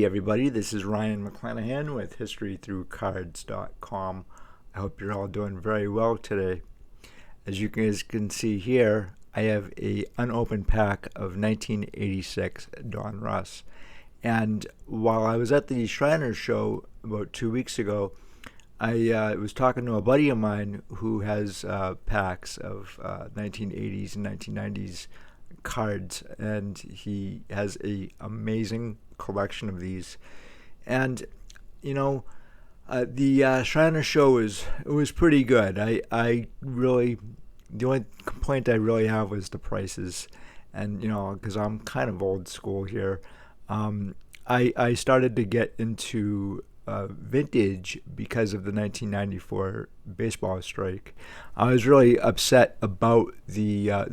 Hey everybody, this is Ryan McClanahan with HistoryThroughCards.com. I hope you're all doing very well today. As you guys can see here, I have a unopened pack of 1986 Donruss. And while I was at the Shriners show about 2 weeks ago, I was talking to a buddy of mine who has packs of 1980s and 1990s cards, and he has a amazing collection of these. And you know, the Shriner show was pretty good. I really, the only complaint I really have was the prices, and because I'm kind of old school here, I started to get into vintage because of the 1994 baseball strike. I was really upset about the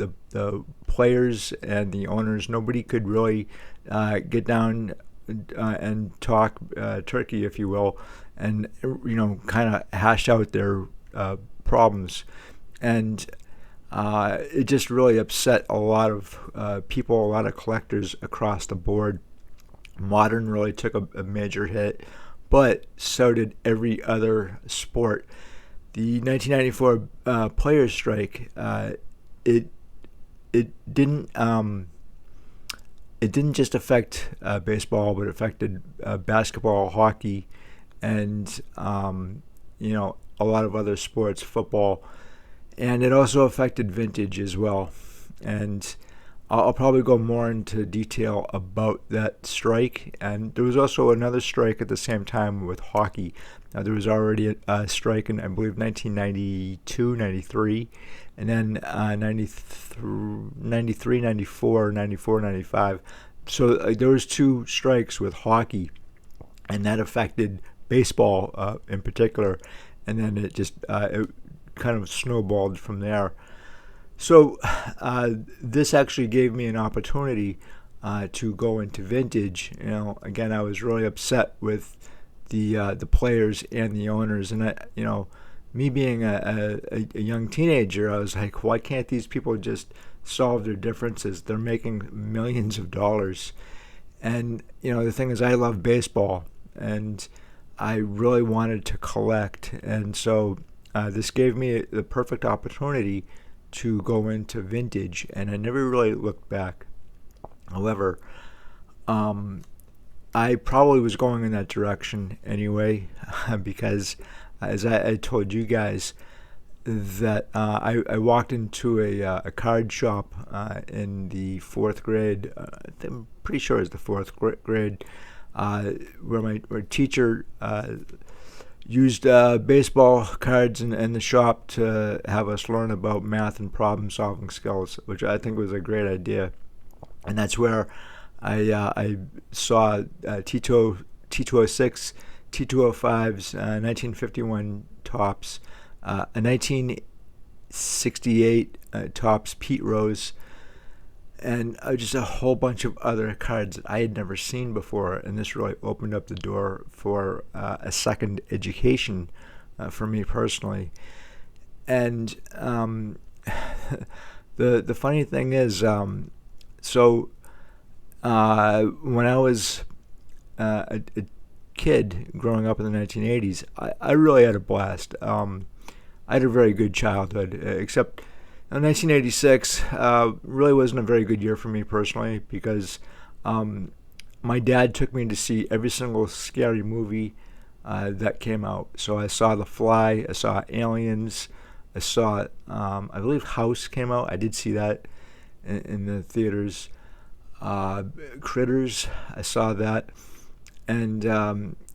players and the owners. Nobody could really get down and talk turkey, if you will, and kind of hash out their problems, and it just really upset a lot of people, a lot of collectors across the board. Modern really took a major hit, but so did every other sport. The 1994 players' strike, it didn't just affect baseball, but it affected basketball, hockey, and a lot of other sports, football, and it also affected vintage as well. And I'll probably go more into detail about that strike. And there was also another strike at the same time with hockey. There was already a strike in, I believe, 1992, 93, and then 93, 94, 94, 95. So there was two strikes with hockey, and that affected baseball in particular. And then it just it kind of snowballed from there. So this actually gave me an opportunity to go into vintage. Again, I was really upset with the players and the owners, and me being a young teenager, I was like, why can't these people just solve their differences? They're making millions of dollars, and the thing is, I love baseball, and I really wanted to collect, and so this gave me the perfect opportunity to go into vintage, and I never really looked back. However, I probably was going in that direction anyway, because as I told you guys, that I walked into a card shop in the fourth grade. I'm pretty sure it was the fourth grade, where my teacher used baseball cards in the shop to have us learn about math and problem solving skills, which I think was a great idea. And that's where I saw T206, T205s, 1951 tops, a 1968 tops Pete Rose, and just a whole bunch of other cards that I had never seen before. And this really opened up the door for a second education for me personally. And the funny thing is, so when I was a kid growing up in the 1980s, I really had a blast. I had a very good childhood, except 1986 really wasn't a very good year for me personally, because my dad took me to see every single scary movie that came out. So I saw The Fly, I saw Aliens, I saw, I believe House came out. I did see that in the theaters. Critters, I saw that, and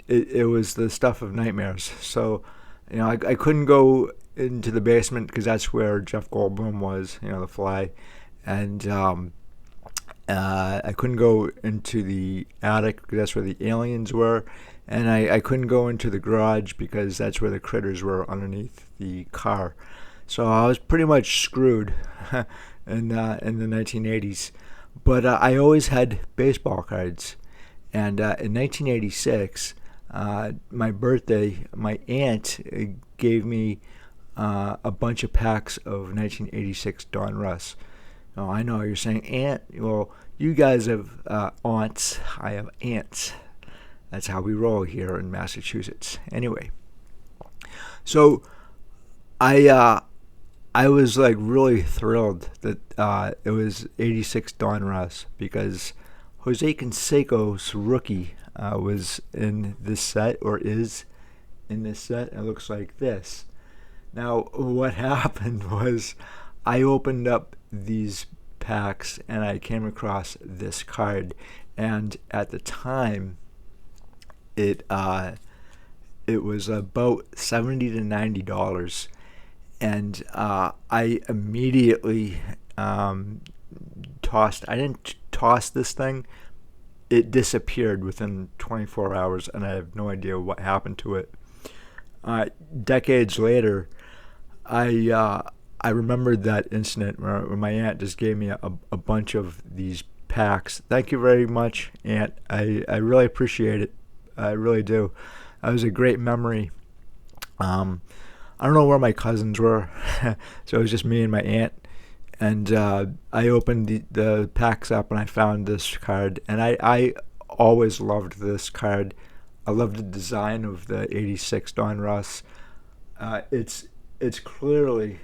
it was the stuff of nightmares. So I couldn't go into the basement because that's where Jeff Goldblum was, The Fly, and I couldn't go into the attic because that's where the aliens were, and I couldn't go into the garage because that's where the critters were underneath the car. So I was pretty much screwed in the 1980s. But I always had baseball cards, and in 1986, my birthday, my aunt gave me a bunch of packs of 1986 Donruss. Oh, I know you're saying aunt. Well, you guys have aunts. I have aunts. That's how we roll here in Massachusetts. Anyway, so I was like really thrilled that it was 86 Donruss, because Jose Canseco's rookie was in this set, or is in this set. It looks like this. Now, what happened was I opened up these packs and I came across this card, and at the time, it was about $70 to $90. And I immediately tossed. I didn't toss this thing. It disappeared within 24 hours, and I have no idea what happened to it. Decades later, I remembered that incident where my aunt just gave me a bunch of these packs. Thank you very much, Aunt. I really appreciate it. I really do. That was a great memory. I don't know where my cousins were, so it was just me and my aunt. And I opened the packs up and I found this card. And I always loved this card. I loved the design of the 86 Donruss. It's clearly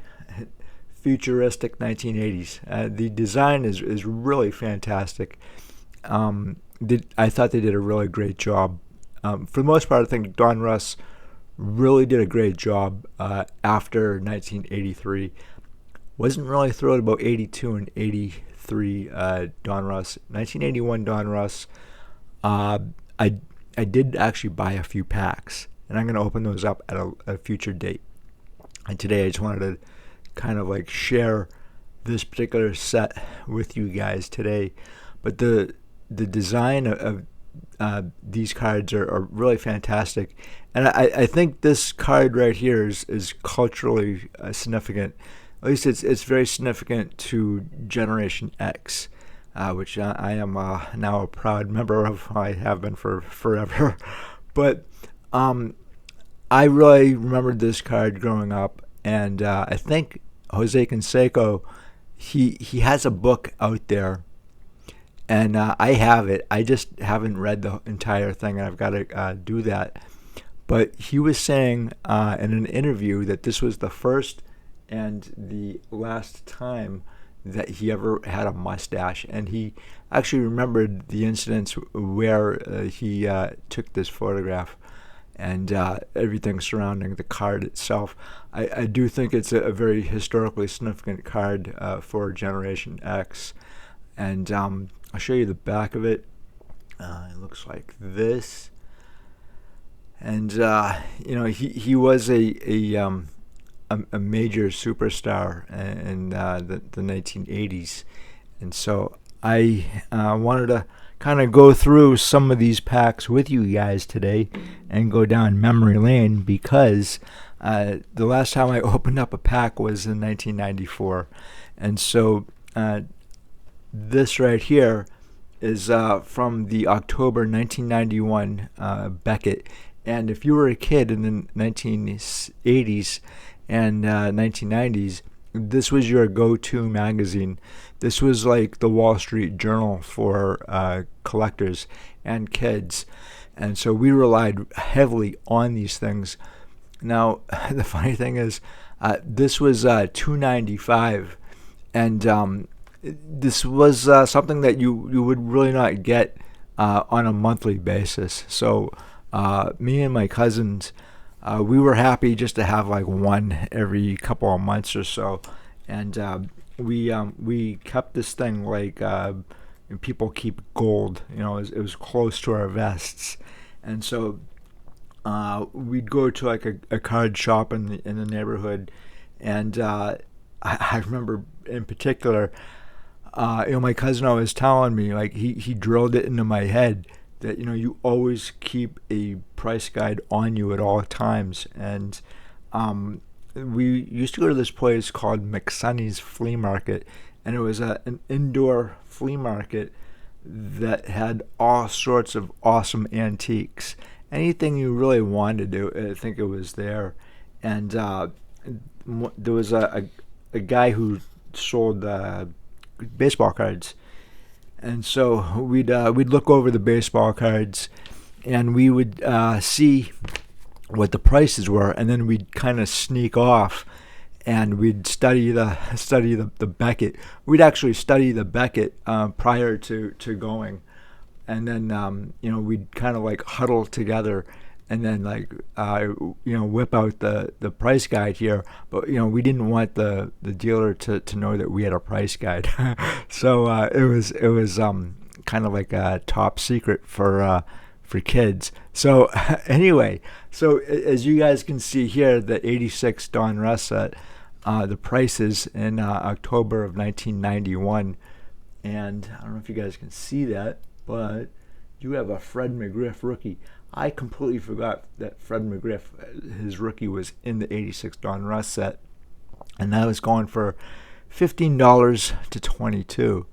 futuristic 1980s. The design is really fantastic. I thought they did a really great job. For the most part, I think Donruss really did a great job after 1983. Wasn't really thrilled about 82 and 83 Donruss. 1981 Donruss, I did actually buy a few packs, and I'm going to open those up at a future date. And today I just wanted to kind of like share this particular set with you guys today. But the design of these cards are really fantastic, and I think this card right here is culturally significant. At least it's very significant to Generation X, which I am now a proud member of. I have been for forever. But I really remembered this card growing up, and I think Jose Canseco, he has a book out there. And I have it. I just haven't read the entire thing, and I've got to do that. But he was saying in an interview that this was the first and the last time that he ever had a mustache. And he actually remembered the incidents where he took this photograph and everything surrounding the card itself. I do think it's a very historically significant card for Generation X. And I'll show you the back of it. It looks like this. And he was a major superstar in the 1980s, and so I wanted to kind of go through some of these packs with you guys today and go down memory lane, because the last time I opened up a pack was in 1994, and so this right here is from the October 1991 Beckett. And if you were a kid in the 1980s and 1990s, this was your go-to magazine. This was like the Wall Street Journal for collectors and kids. And so we relied heavily on these things. Now, the funny thing is, this was $2.95, and this was something that you would really not get on a monthly basis. So me and my cousins, we were happy just to have like one every couple of months or so, and we kept this thing like people keep gold. It was close to our vests, and so we'd go to like a card shop in the neighborhood, and I remember in particular. My cousin always telling me, like, he drilled it into my head that, you always keep a price guide on you at all times. And we used to go to this place called McSunny's Flea Market, and it was an indoor flea market that had all sorts of awesome antiques. Anything you really wanted to, I think it was there. And there was a guy who sold baseball cards, and so we'd look over the baseball cards, and we would see what the prices were, and then we'd kind of sneak off, and we'd study the Beckett. We'd actually study the Beckett prior to going, and then we'd kind of like huddle together, and then like whip out the price guide here. But we didn't want the dealer to know that we had a price guide, so it was kind of like a top secret for kids. So anyway, so as you guys can see here, the '86 Donruss set, the prices in October of 1991, and I don't know if you guys can see that, but you have a Fred McGriff rookie. I completely forgot that Fred McGriff, his rookie, was in the '86 Donruss set, and that was going for $15 to $22.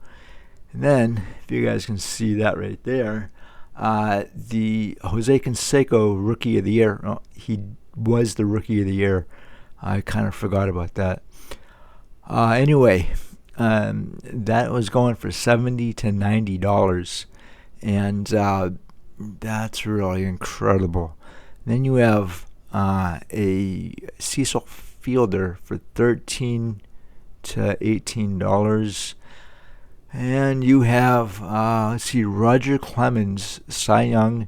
And then, if you guys can see that right there, the Jose Canseco Rookie of the Year. Oh, he was the Rookie of the Year. I kind of forgot about that. Anyway, that was going for $70 to $90, and that's really incredible. Then you have a Cecil Fielder for $13 to $18. And you have, Roger Clemens, Cy Young.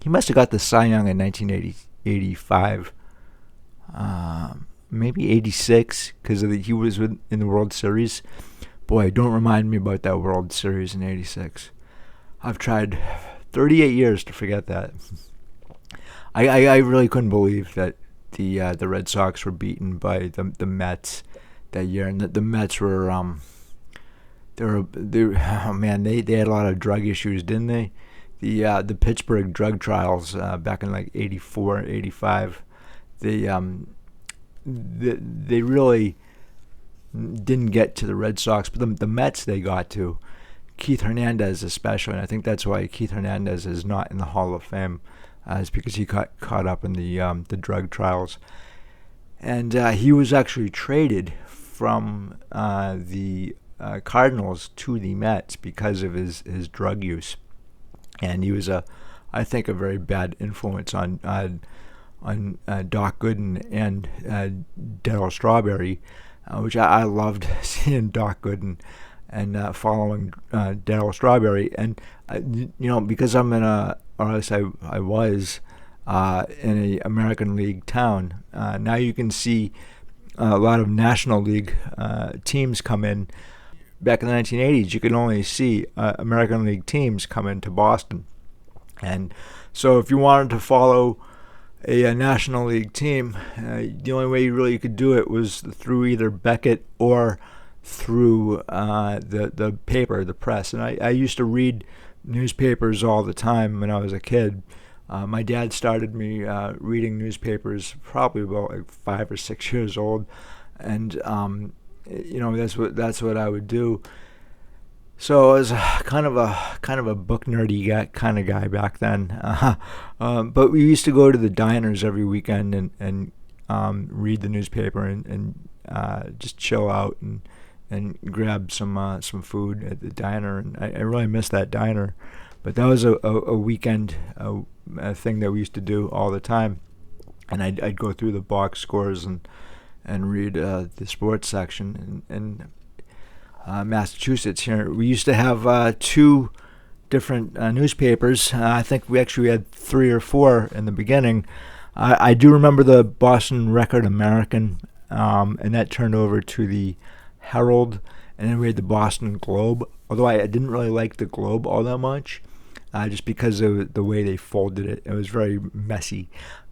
He must have got the Cy Young in 1985. Maybe 86, because he was in the World Series. Boy, don't remind me about that World Series in 86. I've tried 38 years to forget that. I really couldn't believe that the Red Sox were beaten by the Mets that year, and the Mets were they had a lot of drug issues, didn't they? The Pittsburgh drug trials back in like 84, 85. They really didn't get to the Red Sox, but the Mets they got to. Keith Hernandez especially, and I think that's why Keith Hernandez is not in the Hall of Fame, is because he got caught up in the drug trials, and he was actually traded from the Cardinals to the Mets because of his drug use, and he was I think a very bad influence on Doc Gooden and Darryl Strawberry, which I loved seeing Doc Gooden and following Darryl Strawberry, and because I'm in or else I was in a American League town. Now you can see a lot of National League teams come in. Back in the 1980s, you could only see American League teams come into Boston, and so if you wanted to follow a National League team, the only way you really could do it was through either Beckett or through the paper, the press. And I used to read newspapers all the time when I was a kid. My dad started me reading newspapers probably about like 5 or 6 years old, and that's what I would do. So I was kind of a book nerdy kind of guy back then. But we used to go to the diners every weekend and read the newspaper and just chill out and grab some food at the diner. And I really miss that diner. But that was a weekend a thing that we used to do all the time. And I'd go through the box scores and read the sports section. And Massachusetts here, we used to have 2 different newspapers. I think we actually had 3 or 4 in the beginning. I do remember the Boston Record American, and that turned over to the Herald, and then we had the Boston Globe, although I didn't really like the Globe all that much, just because of the way they folded it. It was very messy.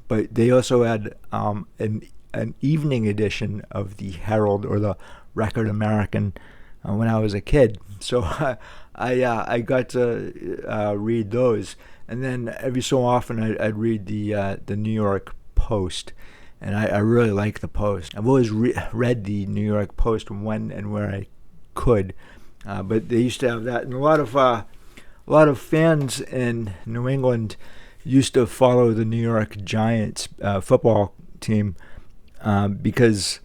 But they also had an evening edition of the Herald, or the Record American, when I was a kid. So I got to read those, and then every so often I'd read the New York Post, and I really like the Post. I've always read the New York Post when and where I could, but they used to have that, and a lot of fans in New England used to follow the New York Giants football team because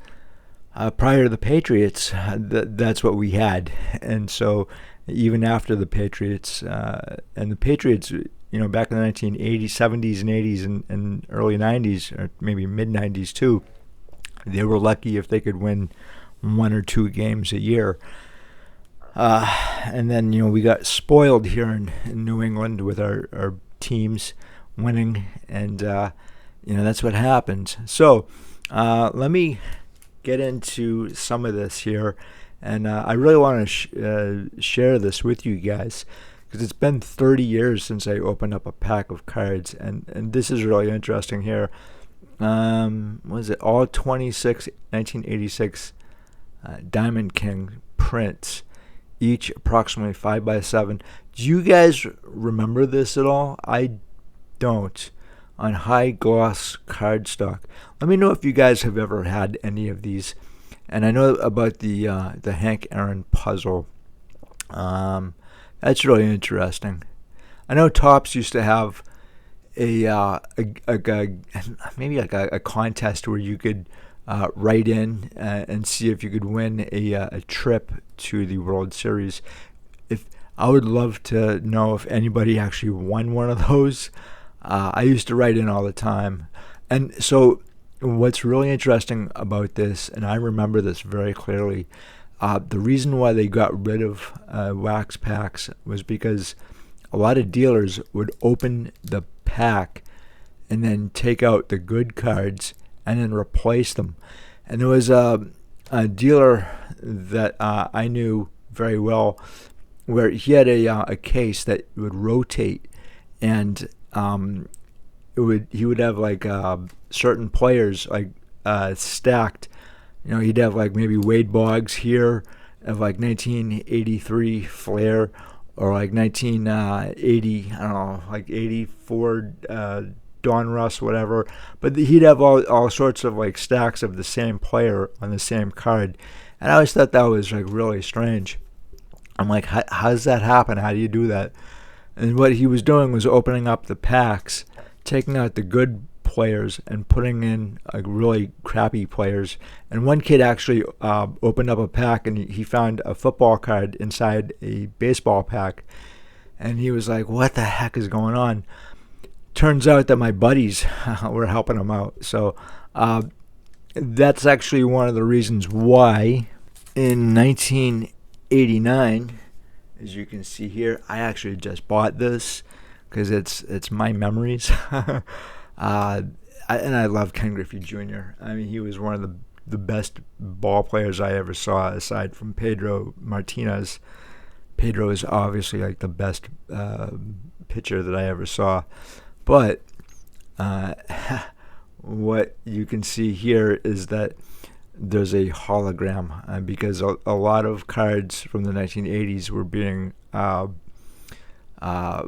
prior to the Patriots, that's what we had. And so even after the Patriots, and the Patriots, back in the 1980s, 70s, and 80s, and early 90s, or maybe mid 90s too, they were lucky if they could win 1 or 2 games a year. And then, we got spoiled here in New England with our teams winning, and, that's what happens. So let me get into some of this here, and I really want to share this with you guys, because it's been 30 years since I opened up a pack of cards, and this is really interesting here. What is it? All 26 1986 Diamond King prints, each approximately 5x7. Do you guys remember this at all? I don't. On high gloss cardstock. Let me know if you guys have ever had any of these. And I know about the Hank Aaron puzzle. That's really interesting. I know Topps used to have maybe like a contest where you could write in and see if you could win a trip to the World Series. If I would love to know if anybody actually won one of those. I used to write in all the time. And so what's really interesting about this, and I remember this very clearly, the reason why they got rid of wax packs was because a lot of dealers would open the pack and then take out the good cards and then replace them. And there was a dealer that I knew very well, where he had a case that would rotate, and he would have like certain players like stacked. He'd have like maybe Wade Boggs here of like 1983 Flair, or like 1980, I don't know, like 84 Don Russ, whatever. But he'd have all sorts of like stacks of the same player on the same card. And I always thought that was like really strange. I'm like, how does that happen? How do you do that? And what he was doing was opening up the packs, taking out the good players and putting in like really crappy players. And one kid actually opened up a pack, and he found a football card inside a baseball pack. And he was like, what the heck is going on? Turns out that my buddies were helping him out. So that's actually one of the reasons why in 1989, as you can see here, I actually just bought this because it's my memories. And I love Ken Griffey Jr. I mean, he was one of the best ball players I ever saw, aside from Pedro Martinez. Pedro is obviously like the best pitcher that I ever saw. But what you can see here is that there's a hologram, because a lot of cards from the 1980s were being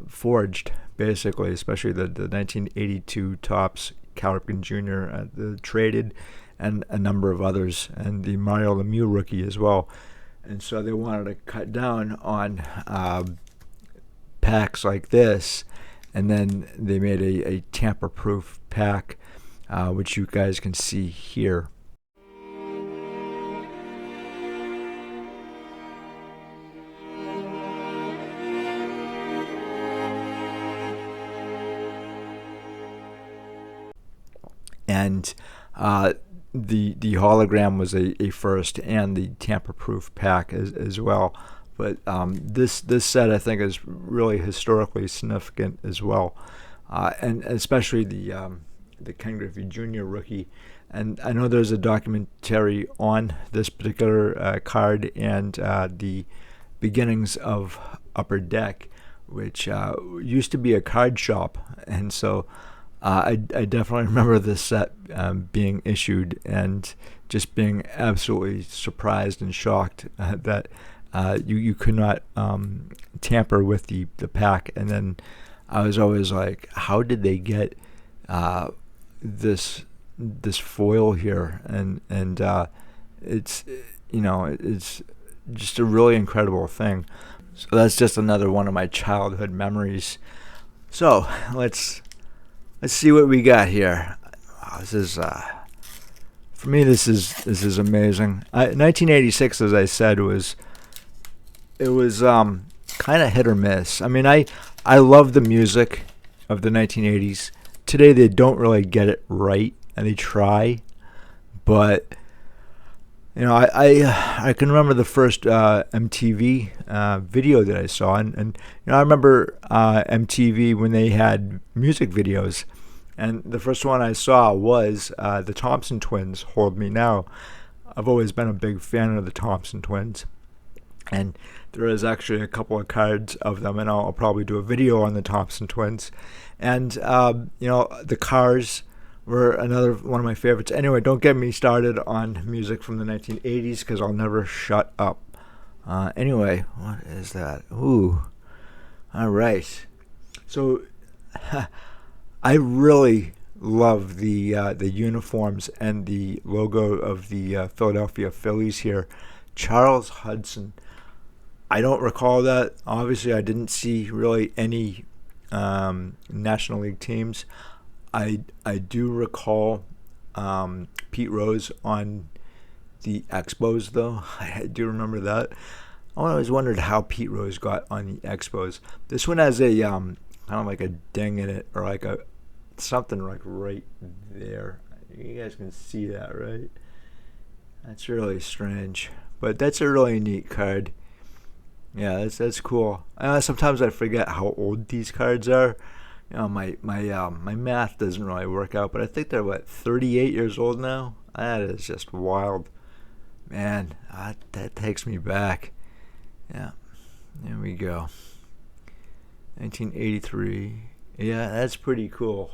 forged, basically, especially the 1982 Topps Cal Ripken Jr. Traded, and a number of others, and the Mario Lemieux rookie as well. And so they wanted to cut down on packs like this, and then they made a tamper-proof pack, which you guys can see here. And the hologram was a first, and the tamper-proof pack as well. But this set, I think, is really historically significant as well, and especially the Ken Griffey Jr. rookie. And I know there's a documentary on this particular card and the beginnings of Upper Deck, which used to be a card shop, and so I definitely remember this set being issued and just being absolutely surprised and shocked that you could not tamper with the pack. And then I was always like, how did they get this foil here? And it's it's just a really incredible thing. So that's just another one of my childhood memories. So let's see what we got here. Wow, this is for me. This is amazing. 1986, as I said, was kind of hit or miss. I mean, I love the music, of the 1980s. Today they don't really get it right, and they try, but I can remember the first MTV video that I saw, and I remember MTV when they had music videos, and the first one I saw was the Thompson Twins, "Hold Me Now." I've always been a big fan of the Thompson Twins, and there is actually a couple of cards of them, and I'll probably do a video on the Thompson Twins, and the Cars were another one of my favorites. Anyway, don't get me started on music from the 1980s because I'll never shut up. Anyway, what is that? Ooh, all right. So I really love the uniforms and the logo of the Philadelphia Phillies here. Charles Hudson. I don't recall that. Obviously, I didn't see really any National League teams. I do recall Pete Rose on the Expos, though. I do remember that. I always wondered how Pete Rose got on the Expos. This one has a kind of like a ding in it, or like a something like right there. You guys can see that, right? That's really strange, but that's a really neat card. Yeah, that's cool. Sometimes I forget how old these cards are. My math doesn't really work out, but I think they're 38 years old now. That is just wild, man. That takes me back. Yeah, there we go. 1983. Yeah, that's pretty cool.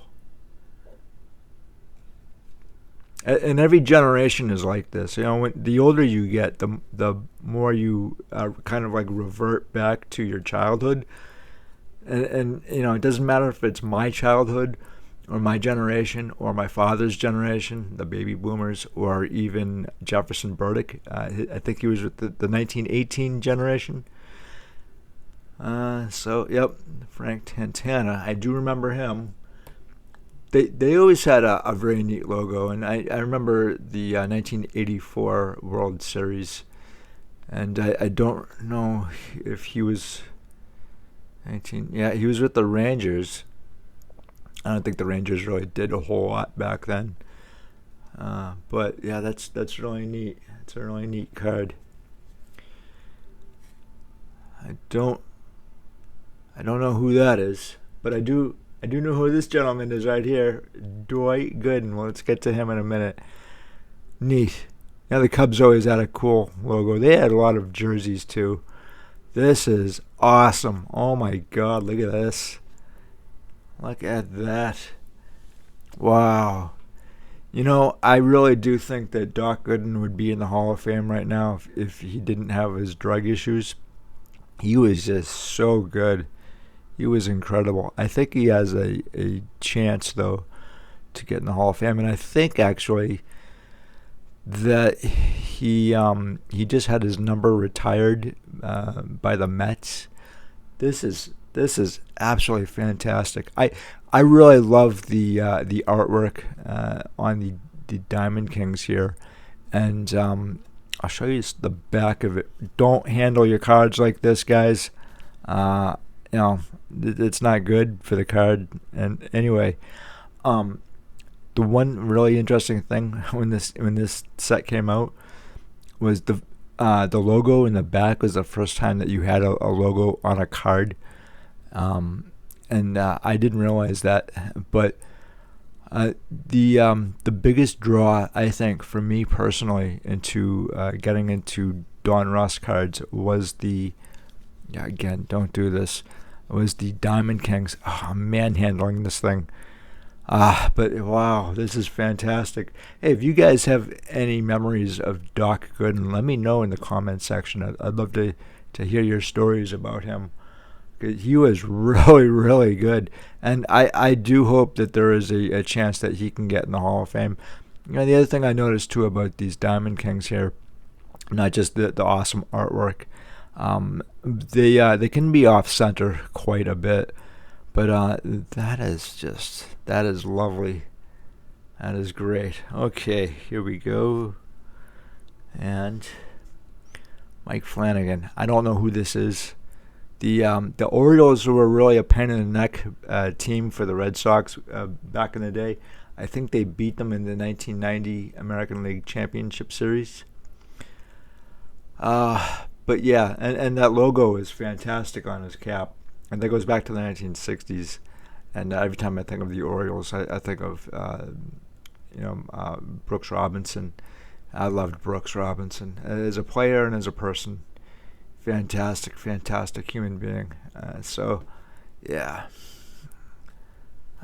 And every generation is like this. When the older you get, the more you kind of like revert back to your childhood. And it doesn't matter if it's my childhood or my generation or my father's generation, the baby boomers, or even Jefferson Burdick. I think he was with the 1918 generation. Yep, Frank Tantana. I do remember him. They always had a very neat logo, and I remember the 1984 World Series, and I don't know if he was 19. Yeah, he was with the Rangers. I don't think the Rangers really did a whole lot back then, but yeah, that's really neat. It's a really neat card. I don't know who that is, but I do know who this gentleman is right here, Dwight Gooden. Well, let's get to him in a minute. Neat. Yeah, the Cubs always had a cool logo. They had a lot of jerseys too. This is awesome. Oh my God, look at this. Look at that. Wow. I really do think that Doc Gooden would be in the Hall of Fame right now if he didn't have his drug issues. He was just so good. He was incredible. I think he has a chance, though, to get in the Hall of Fame. And I think, actually, that he just had his number retired by the Mets. This is absolutely fantastic. I really love the artwork on the Diamond Kings here. And I'll show you the back of it. Don't handle your cards like this, guys. It's not good for the card. And anyway, the one really interesting thing when this set came out was the logo in the back was the first time that you had a logo on a card. And I didn't realize that, but the biggest draw, I think, for me personally into getting into Don Russ cards was again, don't do this, was the Diamond Kings. Oh, I'm manhandling this thing. But wow, this is fantastic. Hey, if you guys have any memories of Doc Gooden, let me know in the comment section. I'd love to hear your stories about him. He was really, really good. And I do hope that there is a chance that he can get in the Hall of Fame. The other thing I noticed, too, about these Diamond Kings here, not just the awesome artwork, they can be off-center quite a bit. But that is lovely. That is great. Okay, here we go. And Mike Flanagan. I don't know who this is. The Orioles were really a pain in the neck team for the Red Sox back in the day. I think they beat them in the 1990 American League Championship Series. But yeah, and that logo is fantastic on his cap, and that goes back to the 1960s. And every time I think of the Orioles, I think of Brooks Robinson. I loved Brooks Robinson as a player and as a person. Fantastic, fantastic human being. So, yeah.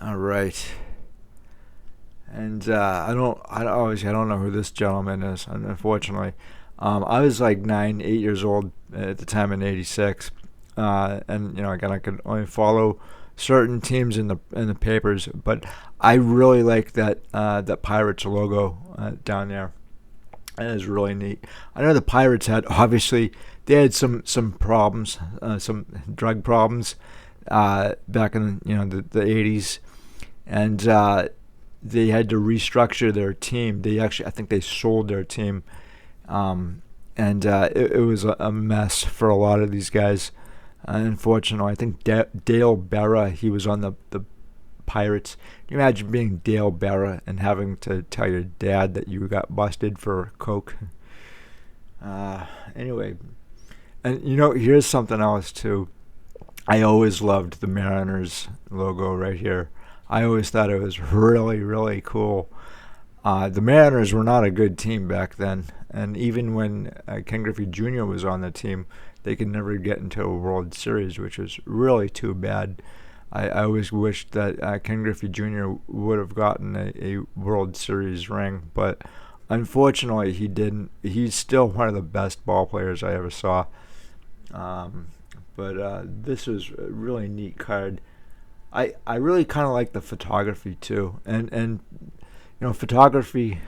All right. And I don't know who this gentleman is, unfortunately. I was like 8 years old at the time in '86, and again, I could only follow certain teams in the papers, but I really like that Pirates logo down there. That is really neat. I know the Pirates they had some problems, some drug problems back in the 80s, and they had to restructure their team. I think they sold their team, and it was a mess for a lot of these guys. Unfortunately, I think Dale Berra, he was on the Pirates. Can you imagine being Dale Berra and having to tell your dad that you got busted for coke? Anyway, and here's something else too. I always loved the Mariners logo right here. I always thought it was really, really cool. The Mariners were not a good team back then, and even when Ken Griffey Jr. was on the team, they could never get into a World Series, which was really too bad. I always wished that Ken Griffey Jr. would have gotten a World Series ring, but unfortunately he didn't. He's still one of the best ball players I ever saw. But this was a really neat card. I really kind of like the photography too, and photography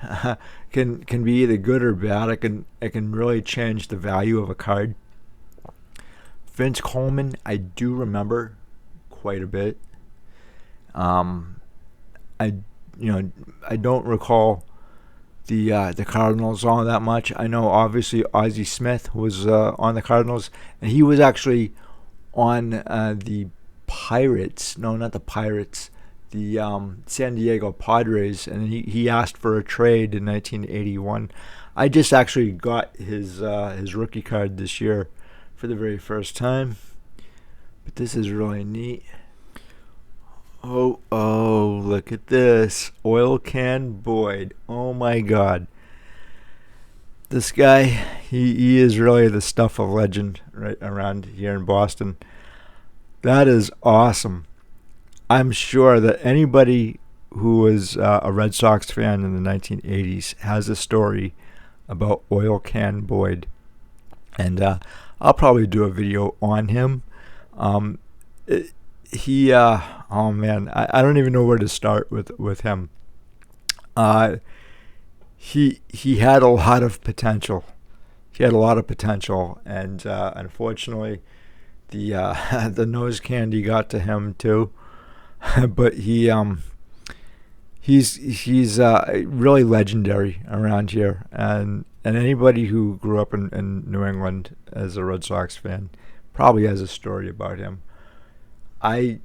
can be either good or bad. It can really change the value of a card. Vince Coleman, I do remember quite a bit. I don't recall the Cardinals all that much. I know obviously Ozzie Smith was on the Cardinals, and he was actually on the Pirates. No, not the Pirates. The San Diego Padres, and he asked for a trade in 1981. I just actually got his rookie card this year for the very first time. But this is really neat. Oh, look at this. Oil Can Boyd. Oh my God. This guy, he is really the stuff of legend right around here in Boston. That is awesome. I'm sure that anybody who was a Red Sox fan in the 1980s has a story about Oil Can Boyd. And I'll probably do a video on him. Oh man, I don't even know where to start with him. He had a lot of potential. And unfortunately, the nose candy got to him too. But he's really legendary around here, and anybody who grew up in New England as a Red Sox fan probably has a story about him. I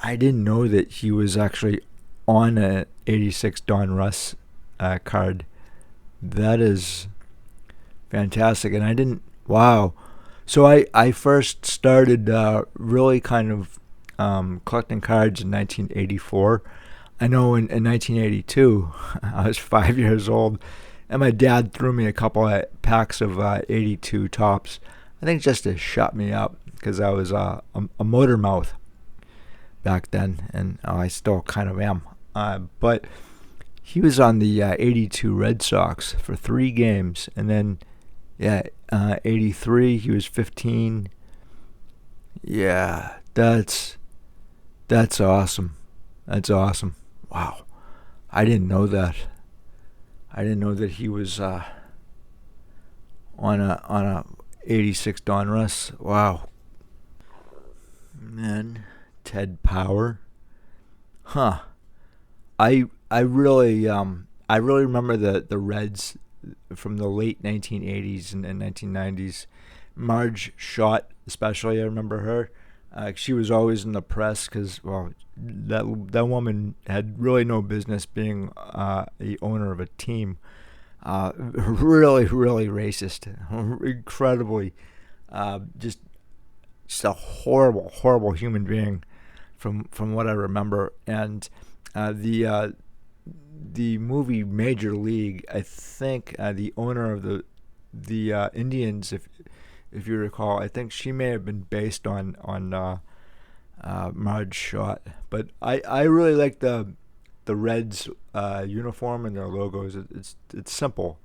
didn't know that he was actually on a '86 Don Russ card. That is fantastic, and I didn't. Wow. So I first started really kind of collecting cards in 1984. I know in 1982, I was 5 years old, and my dad threw me a couple of packs of 82 tops. I think just to shut me up, because I was a motor mouth back then, and I still kind of am. But he was on the 82 Red Sox for 3 games, and then 83 he was 15. Yeah, that's awesome. That's awesome. Wow, I didn't know that. I didn't know that he was on a '86 Don Russ. Wow. Man, Ted Power. Huh. I really remember the Reds from the late 1980s and 1990s. Marge Schott, especially, I remember her. She was always in the press because, well, that woman had really no business being the owner of a team. Really, really racist, incredibly, just a horrible, horrible human being, from what I remember. And the movie Major League, I think the owner of the Indians, if you recall, I think she may have been based on Marge Schott. But I really like the Reds uniform and their logos. It's simple.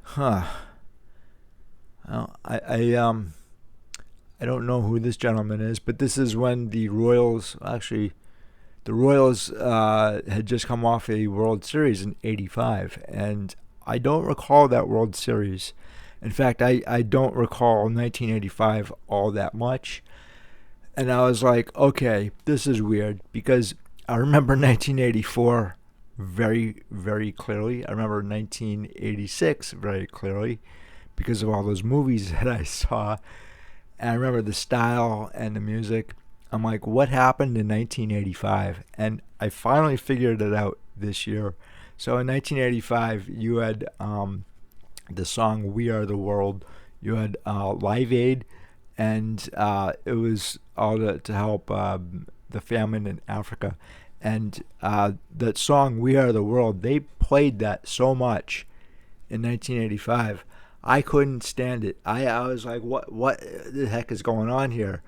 Huh. Well, I don't know who this gentleman is, but this is when the Royals, actually, the Royals had just come off a World Series in '85, and I don't recall that World Series. In fact, I don't recall 1985 all that much. And I was like, okay, this is weird because I remember 1984 very, very clearly. I remember 1986 very clearly because of all those movies that I saw. And I remember the style and the music. I'm like, what happened in 1985? And I finally figured it out this year. So in 1985, you had the song "We Are the World." You had Live Aid, and it was all to help the famine in Africa. And that song "We Are the World," they played that so much in 1985. I couldn't stand it. I was like, what the heck is going on here?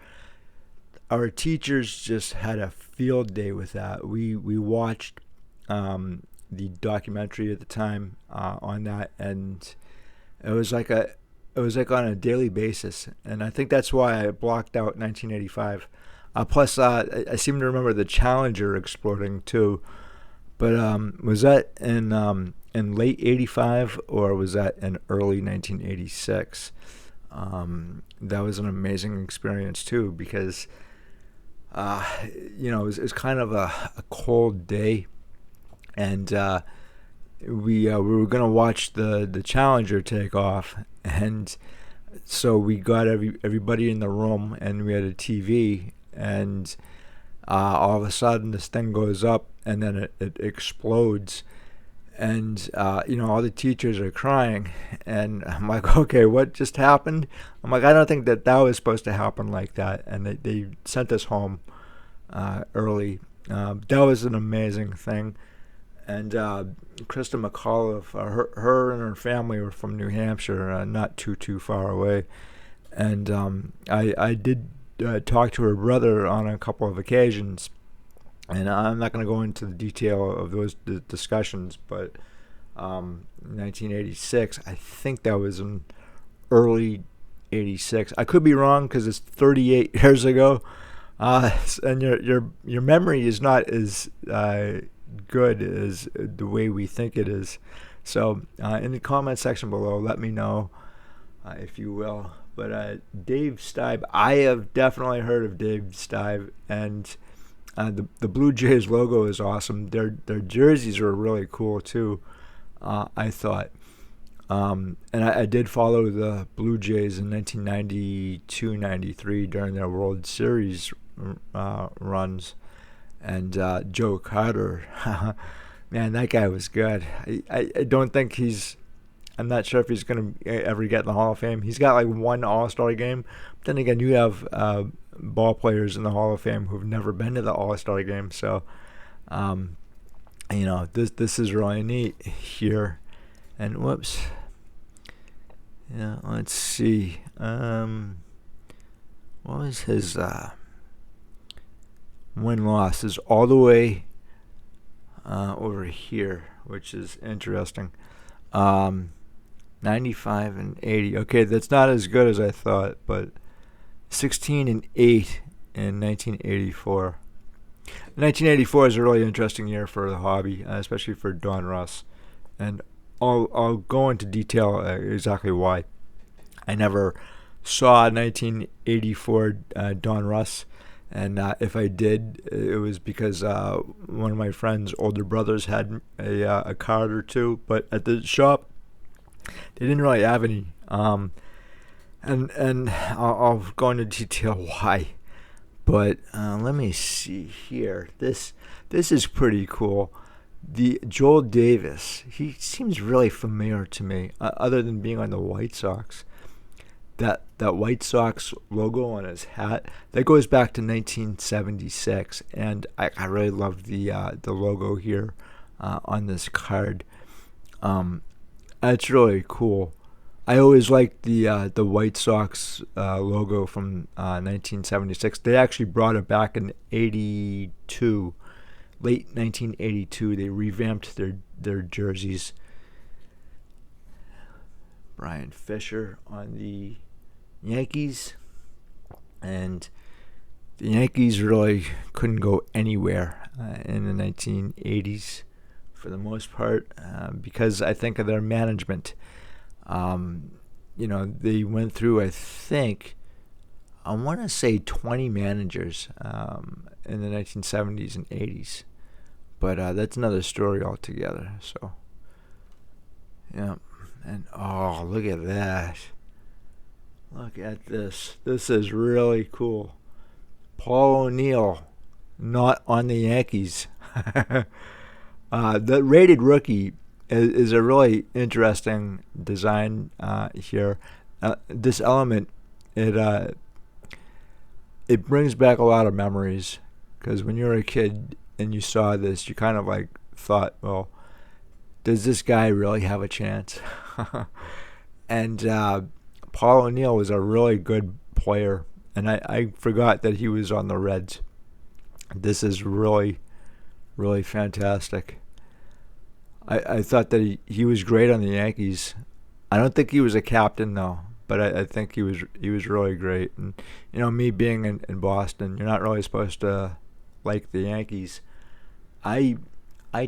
Our teachers just had a field day with that. We watched the documentary at the time on that, and it was like on a daily basis, and I think that's why I blocked out 1985. Plus, I seem to remember the Challenger exploding too. But was that in late '85 or was that in early 1986? That was an amazing experience too because it was kind of a cold day, and we were gonna watch the Challenger take off, and so we got everybody in the room, and we had a TV, and all of a sudden this thing goes up, and then it explodes, and all the teachers are crying, and I'm like, okay, what just happened? I'm like, I don't think that was supposed to happen like that, and they sent us home early. That was an amazing thing. And Krista McAuliffe, her and her family were from New Hampshire, not too far away. And I did talk to her brother on a couple of occasions. And I'm not going to go into the detail of those discussions, but 1986, I think that was in early '86. I could be wrong because it's 38 years ago, and your memory is not as good as the way we think it is. So in the comment section below, let me know if you will. But Dave Stieb, I have definitely heard of Dave Stieb, and the Blue Jays logo is awesome. Their jerseys are really cool too, I thought. And I did follow the Blue Jays in 1992-93 during their World Series runs. And Joe Carter, man, that guy was good. I don't think I'm not sure if he's going to ever get in the Hall of Fame. He's got like one All-Star game. But then again, you have ball players in the Hall of Fame who've never been to the All-Star game. So, this is really neat here. And whoops. Yeah, let's see. What was his win-loss? Is all the way over here, which is interesting. 95 and 80. Okay, that's not as good as I thought, but 16 and 8 in 1984. 1984 is a really interesting year for the hobby, especially for Donruss, and I'll go into detail exactly why. I never saw 1984 Donruss, and if I did, it was because one of my friend's older brothers had a card or two, but at the shop they didn't really have any. And I'll go into detail why. But let me see here. This is pretty cool. The Joel Davis. He seems really familiar to me, other than being on the White Sox. That White Sox logo on his hat that goes back to 1976, and I really love the logo here on this card. It's really cool. I always liked the White Sox logo from 1976. They actually brought it back in '82, late 1982. They revamped their jerseys. Brian Fisher on the Yankees, and the Yankees really couldn't go anywhere in the 1980s for the most part because I think of their management. They went through, I want to say 20 managers in the 1970s and 80s, but that's another story altogether. So, yeah, and oh, look at that. Look at this. This is really cool. Paul O'Neill, not on the Yankees. The rated rookie is a really interesting design here. This element, it brings back a lot of memories, because when you were a kid and you saw this, you kind of like thought, well, does this guy really have a chance? And Paul O'Neill was a really good player, and I forgot that he was on the Reds. This is really, really fantastic. I thought that he was great on the Yankees. I don't think he was a captain though, but I think he was really great. And me being in Boston, you're not really supposed to like the Yankees. I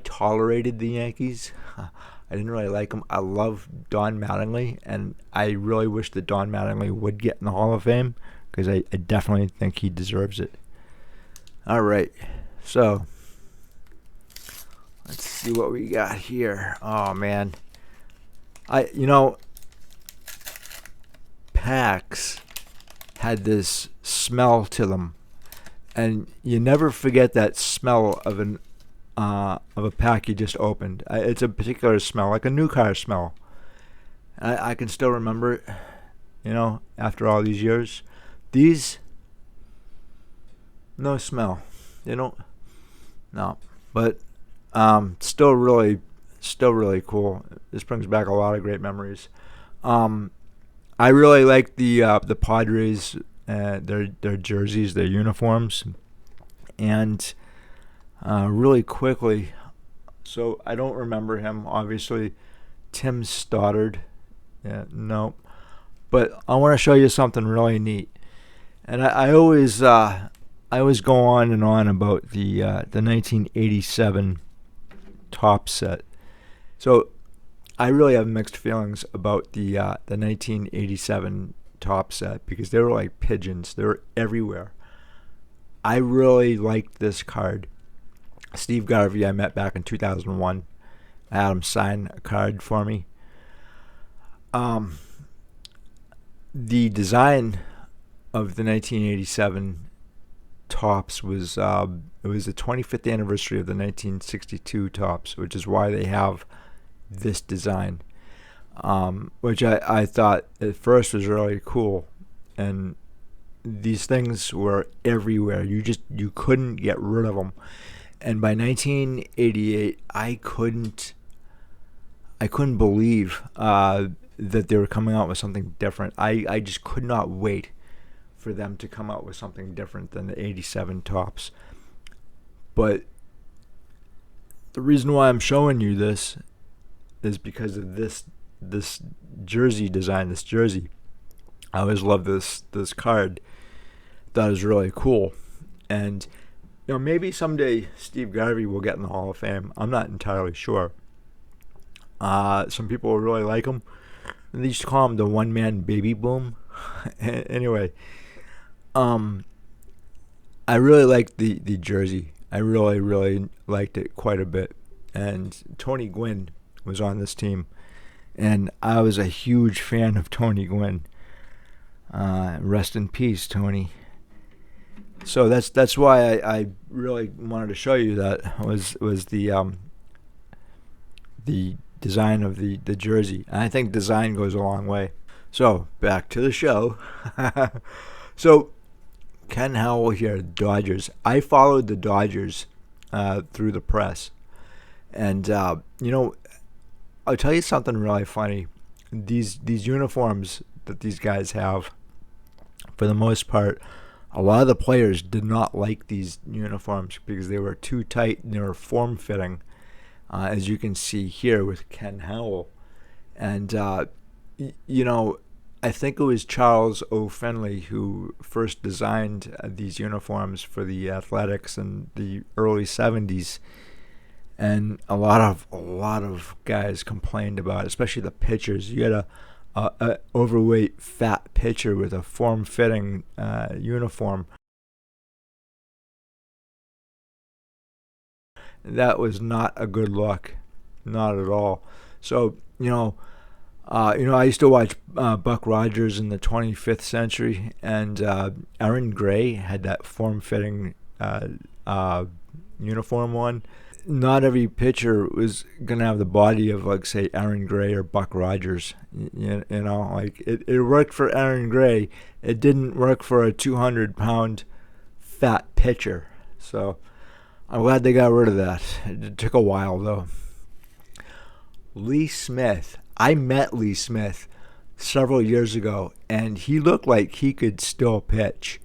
tolerated the Yankees. I didn't really like them. I love Don Mattingly, and I really wish that Don Mattingly would get in the Hall of Fame, because I definitely think he deserves it. All right, so let's see what we got here. Oh man, packs had this smell to them, and you never forget that smell of a pack you just opened. It's a particular smell, like a new car smell. I can still remember it, after all these years. These, no smell. They don't, no. But still really cool. This brings back a lot of great memories. I really like the Padres, their jerseys, their uniforms, and really quickly. So I don't remember him, obviously. Tim Stoddard, no, but I want to show you something really neat. And I always go on and on about the 1987 top set. So I really have mixed feelings about the 1987 top set, because they were like pigeons. They were everywhere. I really liked this card. Steve Garvey I met back in 2001. I had him sign a card for me. The design of the 1987 tops was it was the 25th anniversary of the 1962 tops, which is why they have this design, which I thought at first was really cool. And these things were everywhere. You couldn't get rid of them. And by 1988, I couldn't believe that they were coming out with something different. I just could not wait for them to come out with something different than the 87 tops. But the reason why I'm showing you this is because of this jersey design, this jersey. I always loved this card. Thought it was really cool. And maybe someday Steve Garvey will get in the Hall of Fame. I'm not entirely sure. Some people will really like him. They used to call him the one-man baby boom. Anyway, I really liked the jersey. I really, really liked it quite a bit. And Tony Gwynn was on this team. and I was a huge fan of Tony Gwynn. Rest in peace, Tony. So that's why I really wanted to show you that was the design of the jersey. And I think design goes a long way. So back to the show. So Ken Howell here, Dodgers. I followed the Dodgers through the press, and I'll tell you something really funny. These uniforms that these guys have, for the most part, a lot of the players did not like these uniforms because they were too tight and they were form-fitting, as you can see here with Ken Howell. And, I think it was Charles O. Finley who first designed these uniforms for the Athletics in the early 70s. And a lot of guys complained about it, especially the pitchers. You had a overweight, fat pitcher with a form-fitting uniform. That was not a good look, not at all. So I used to watch Buck Rogers in the 25th Century, and Aaron Gray had that form-fitting uniform on. Not every pitcher was going to have the body of, like, say, Aaron Gray or Buck Rogers. It worked for Aaron Gray. It didn't work for a 200-pound fat pitcher. So I'm glad they got rid of that. It took a while, though. Lee Smith. I met Lee Smith several years ago, and he looked like he could still pitch.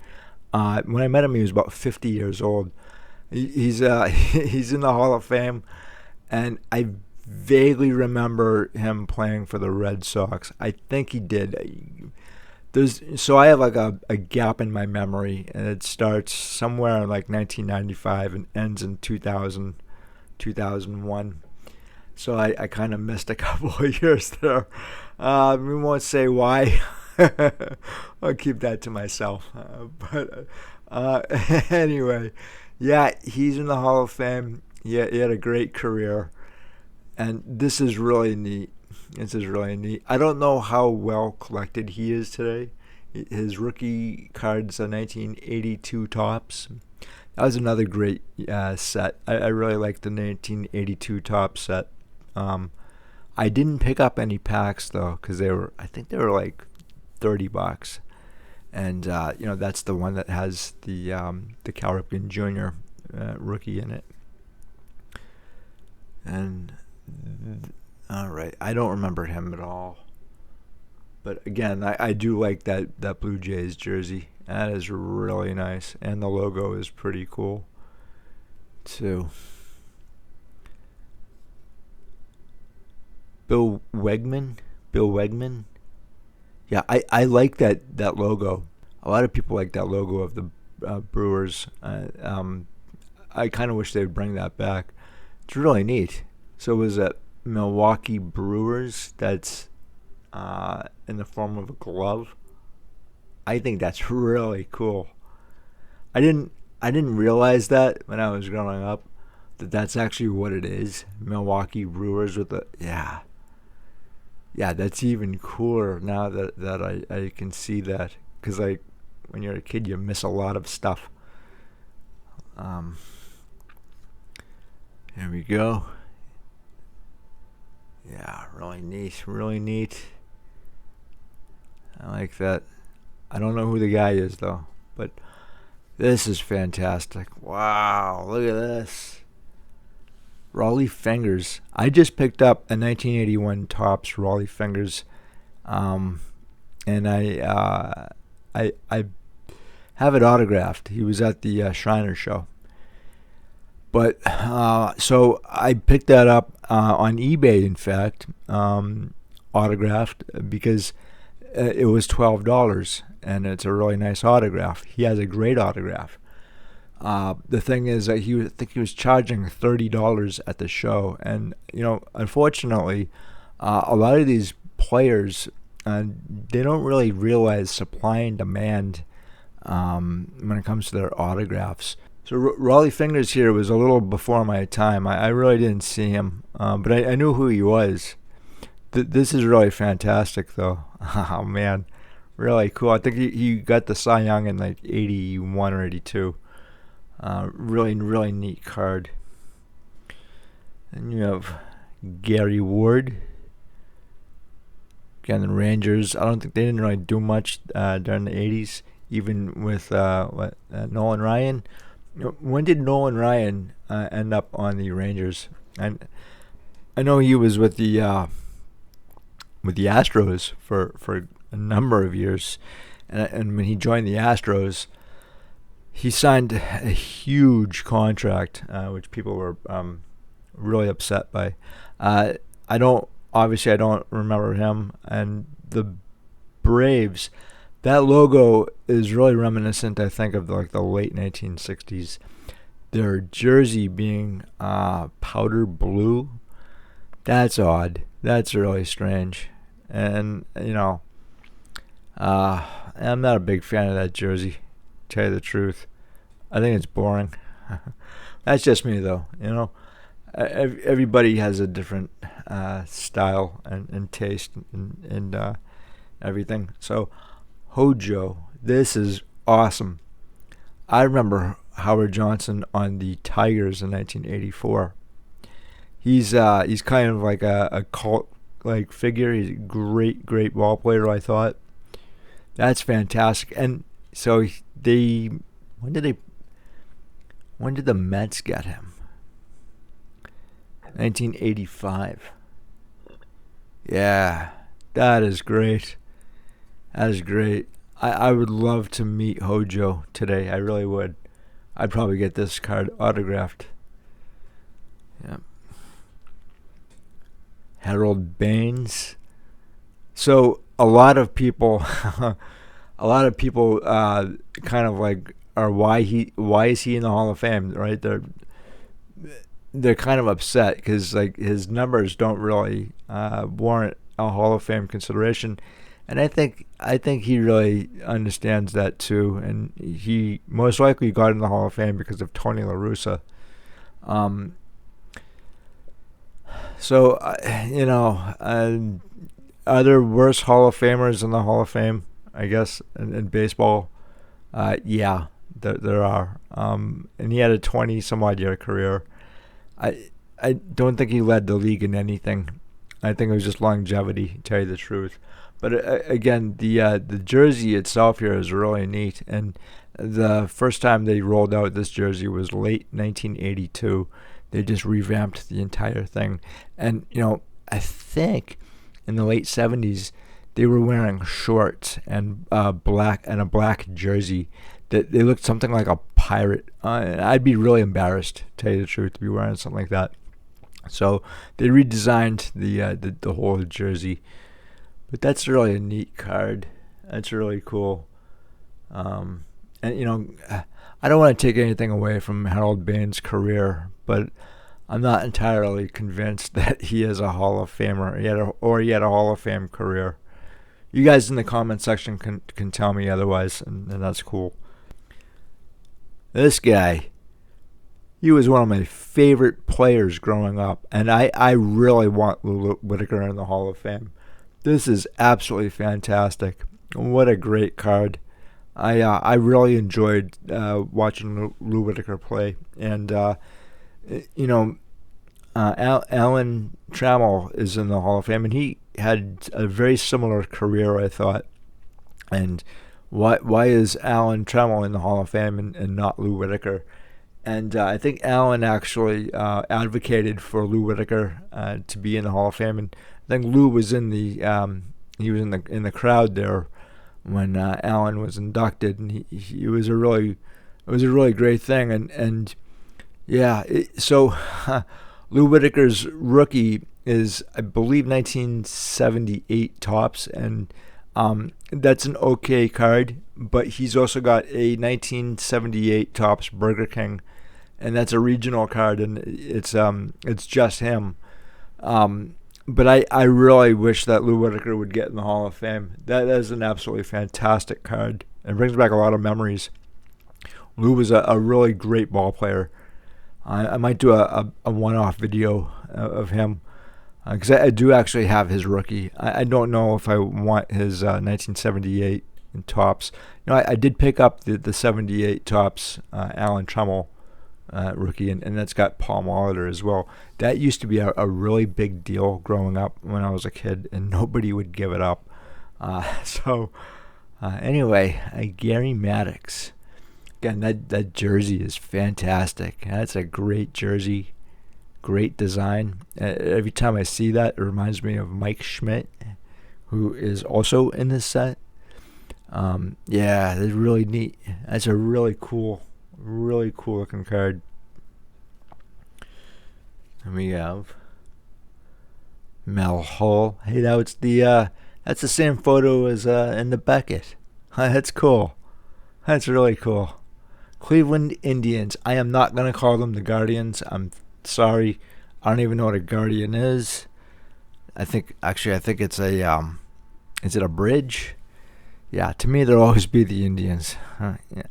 When I met him, he was about 50 years old. He's he's in the Hall of Fame, and I vaguely remember him playing for the Red Sox. I think he did. So I have like a gap in my memory, and it starts somewhere in like 1995 and ends in 2000, 2001. So I kind of missed a couple of years there. We won't say why. I'll keep that to myself. Anyway. Yeah, he's in the Hall of Fame. Yeah, he had a great career, and this is really neat. I don't know how well collected he is today. His rookie cards are 1982 Topps. That was another great set. I really liked the 1982 Topps set. I didn't pick up any packs though, because I think they were like $30. And that's the one that has the Cal Ripken Jr. Rookie in it. And all right, I don't remember him at all. But again, I do like that Blue Jays jersey. That is really nice, and the logo is pretty cool too. Bill Wegman. Yeah, I like that logo. A lot of people like that logo of the Brewers. I kind of wish they would bring that back. It's really neat. So it was that Milwaukee Brewers that's in the form of a glove. I think that's really cool. I didn't realize that when I was growing up, that's actually what it is. Milwaukee Brewers with the Yeah, that's even cooler now that I can see that, because when you're a kid you miss a lot of stuff. There we go. Yeah, really neat. I like that. I don't know who the guy is though, but this is fantastic. Wow, look at this. Rollie Fingers. I just picked up a 1981 Topps Rollie Fingers, and I have it autographed. He was at the Shriner show. But so I picked that up on eBay, in fact, autographed, because it was $12, and it's a really nice autograph. He has a great autograph. The thing is that I think he was charging $30 at the show, and unfortunately, a lot of these players they don't really realize supply and demand when it comes to their autographs. So Rollie Fingers here was a little before my time. I really didn't see him, but I knew who he was. This is really fantastic, though. Oh man, really cool. I think he got the Cy Young in like 81 or 82. Really neat card. And you have Gary Ward. Again, the Rangers. I don't think they didn't really do much during the 80s, even with Nolan Ryan. When did Nolan Ryan end up on the Rangers? And I know he was with the Astros for a number of years, and when he joined the Astros, he signed a huge contract, which people were really upset by. I don't remember him. And the Braves, that logo is really reminiscent, I think, of like the late 1960s. Their jersey being powder blue. That's odd. That's really strange. And, I'm not a big fan of that jersey, to tell you the truth. I think it's boring. That's just me, though. Everybody has a different style and taste and everything. So, Hojo, this is awesome. I remember Howard Johnson on the Tigers in 1984. He's kind of like a cult like figure. He's a great ball player, I thought. That's fantastic. And so when did the Mets get him? 1985. Yeah, that is great. That is great. I would love to meet Hojo today. I really would. I'd probably get this card autographed. Yeah. Harold Baines. So a lot of people kind of like are why is he in the Hall of Fame, right? They're kind of upset because like his numbers don't really warrant a Hall of Fame consideration, and I think he really understands that too, and he most likely got in the Hall of Fame because of Tony La Russa. So are there worse Hall of Famers in the Hall of Fame? I guess in baseball, yeah, there are. And he had a 20-some-odd year career. I don't think he led the league in anything. I think it was just longevity, to tell you the truth. But again, the jersey itself here is really neat. And the first time they rolled out this jersey was late 1982. They just revamped the entire thing. And, I think in the late 70s, they were wearing shorts and a black jersey. That they looked something like a pirate. I'd be really embarrassed, to tell you the truth, to be wearing something like that. So they redesigned the whole jersey. But that's really a neat card. That's really cool. And I don't want to take anything away from Harold Baines' career, but I'm not entirely convinced that he is a Hall of Famer. He had a Hall of Fame career. You guys in the comment section can tell me otherwise, and that's cool. This guy, he was one of my favorite players growing up, and I really want Lou Whitaker in the Hall of Fame. This is absolutely fantastic. What a great card. I really enjoyed watching Lou Whitaker play, and Alan Trammell is in the Hall of Fame, and he had a very similar career, I thought. And why is Alan Trammell in the Hall of Fame and not Lou Whitaker? And I think Alan actually advocated for Lou Whitaker to be in the Hall of Fame, and I think Lou was in the in the crowd there when Alan was inducted, and it was a really great thing, and yeah, so Lou Whitaker's rookie is, I believe, 1978 tops, and that's an okay card, but he's also got a 1978 tops Burger King, and that's a regional card, and it's just him. But I really wish that Lou Whitaker would get in the Hall of Fame. That is an absolutely fantastic card. It brings back a lot of memories. Lou was a really great ball player. I might do a one-off video of him. Because I do actually have his rookie. I don't know if I want his 1978 in tops. I did pick up the 78 tops Alan Trammell rookie, and that's got Paul Molitor as well. That used to be a really big deal growing up when I was a kid, and nobody would give it up. Anyway, Gary Maddox. Again, that jersey is fantastic. That's a great jersey. Great design. Every time I see that, it reminds me of Mike Schmidt, who is also in this set. Yeah, that's really neat. That's a really cool looking card. And we have Mel Hull. Hey, that's the same photo as in the Beckett. That's cool. That's really cool. Cleveland Indians. I am not gonna call them the Guardians. I'm sorry. I don't even know what a Guardian is. I think it's a is it a bridge? Yeah, to me they'll always be the Indians. Yeah.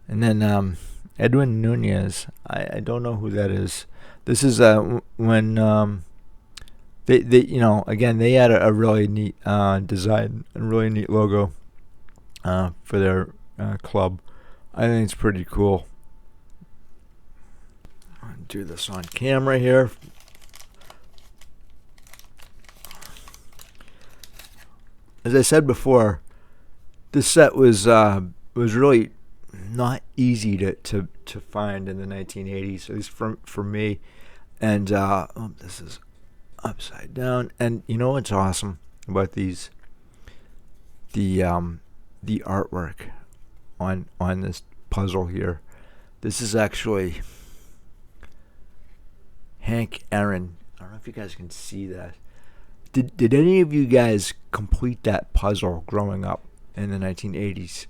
And then Edwin Nunez. I don't know who that is. This is when they again they had a really neat design, a really neat logo for their club. I think it's pretty cool. I'll do this on camera here. As I said before, this set was really not easy to find in the 1980s, at least for me. And this is upside down. And you know what's awesome about these? The artwork on this puzzle here. This is actually Hank Aaron. I don't know if you guys can see that. Did any of you guys complete that puzzle growing up in the 1980s?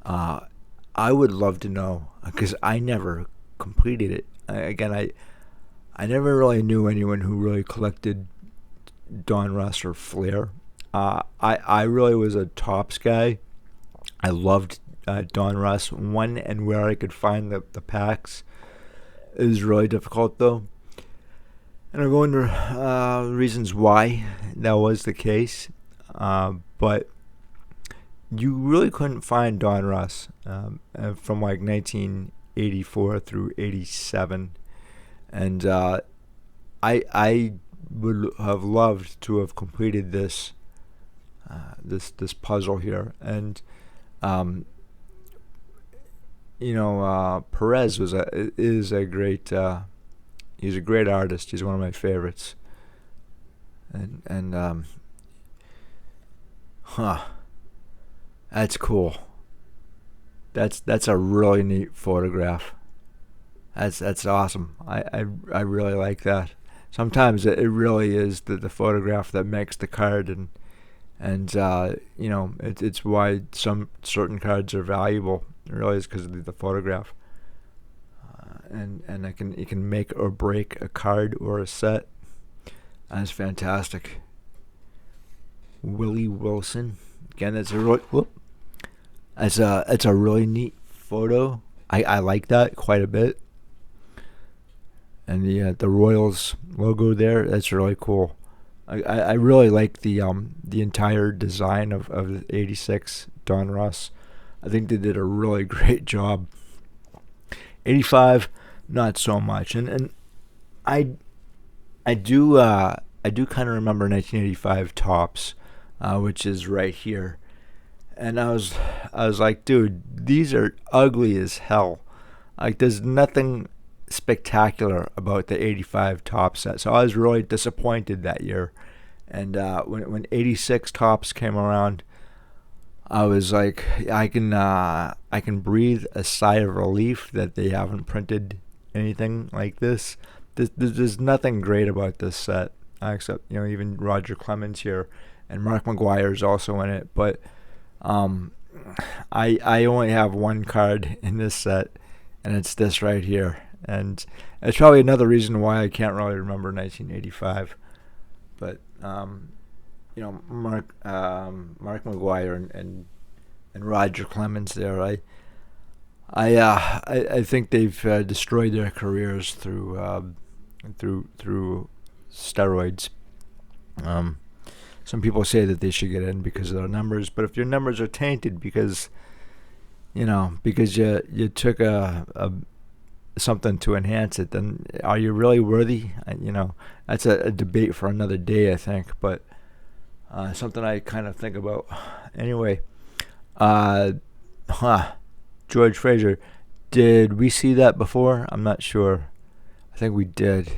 I would love to know, because I never completed it. I never really knew anyone who really collected Donruss or Flair. I really was a Topps guy. I loved Donruss. When and where I could find the packs is really difficult, though. And I'm going to reasons why that was the case. But you really couldn't find Donruss from like 1984 through 87. And I would have loved to have completed this puzzle here. And Perez is a great he's a great artist. He's one of my favorites. And that's cool. That's a really neat photograph. That's awesome. I really like that. Sometimes it really is the photograph that makes the card, and it's why some certain cards are valuable. It really is because of the photograph. And it can make or break a card or a set. That's fantastic. Willie Wilson. Again, it's a really neat photo. I like that quite a bit. And the Royals logo there, that's really cool. I really like the entire design of the 86 Donruss. I think they did a really great job. 85, not so much. And I do kind of remember 1985 Topps, which is right here. And I was like, dude, these are ugly as hell. Like, there's nothing spectacular about the 85 Topps set. So I was really disappointed that year. And when 86 Topps came around, I was like, I can breathe a sigh of relief that they haven't printed anything like this. There's nothing great about this set, except even Roger Clemens here, and Mark McGwire is also in it. But I only have one card in this set, and it's this right here. And it's probably another reason why I can't really remember 1985. But Mark McGwire and Roger Clemens there. I think they've destroyed their careers through steroids. Some people say that they should get in because of their numbers, but if your numbers are tainted because you took a something to enhance it, then are you really worthy? That's a debate for another day, I think, but something I kind of think about. Anyway, George Fraser, did we see that before? I'm not sure. I think we did.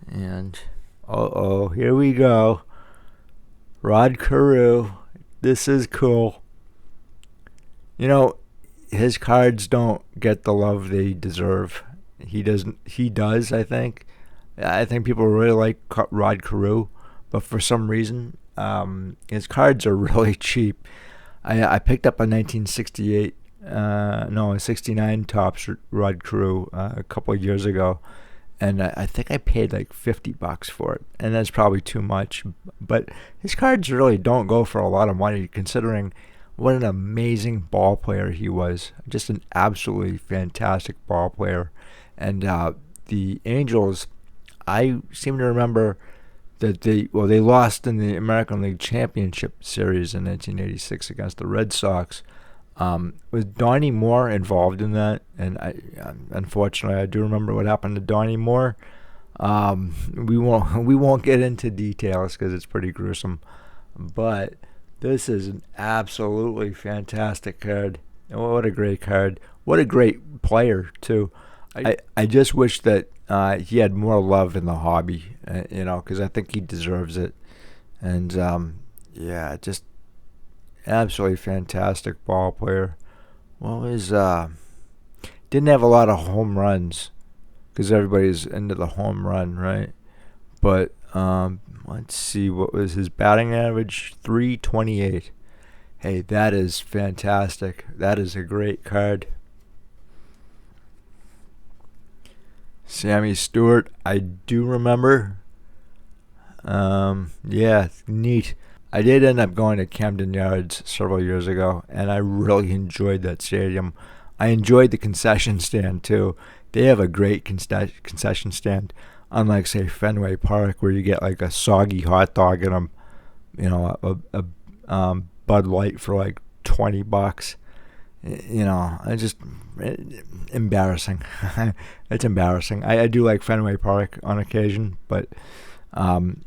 And here we go. Rod Carew. This is cool. His cards don't get the love they deserve. He doesn't. He does, I think. I think people really like Rod Carew, but for some reason, his cards are really cheap. I picked up a 1968, a 69 Topps Rod Carew a couple of years ago, and I think I paid like $50 for it, and that's probably too much. But his cards really don't go for a lot of money, considering what an amazing ball player he was. Just an absolutely fantastic ball player. And the Angels, I seem to remember that they lost in the American League Championship Series in 1986 against the Red Sox. Was Donnie Moore involved in that? And unfortunately, I do remember what happened to Donnie Moore. We won't get into details because it's pretty gruesome. But this is an absolutely fantastic card. What a great card. What a great player, too. I just wish that he had more love in the hobby, because I think he deserves it. And, just absolutely fantastic ball player. Didn't have a lot of home runs because everybody's into the home run, right? But, let's see, what was his batting average? .328. Hey, that is fantastic. That is a great card. Sammy Stewart, I do remember. Neat. I did end up going to Camden Yards several years ago, and I really enjoyed that stadium. I enjoyed the concession stand, too. They have a great concession stand. Unlike, say, Fenway Park, where you get like a soggy hot dog and a Bud Light for like $20. Embarrassing. It's embarrassing. I do like Fenway Park on occasion, but Camden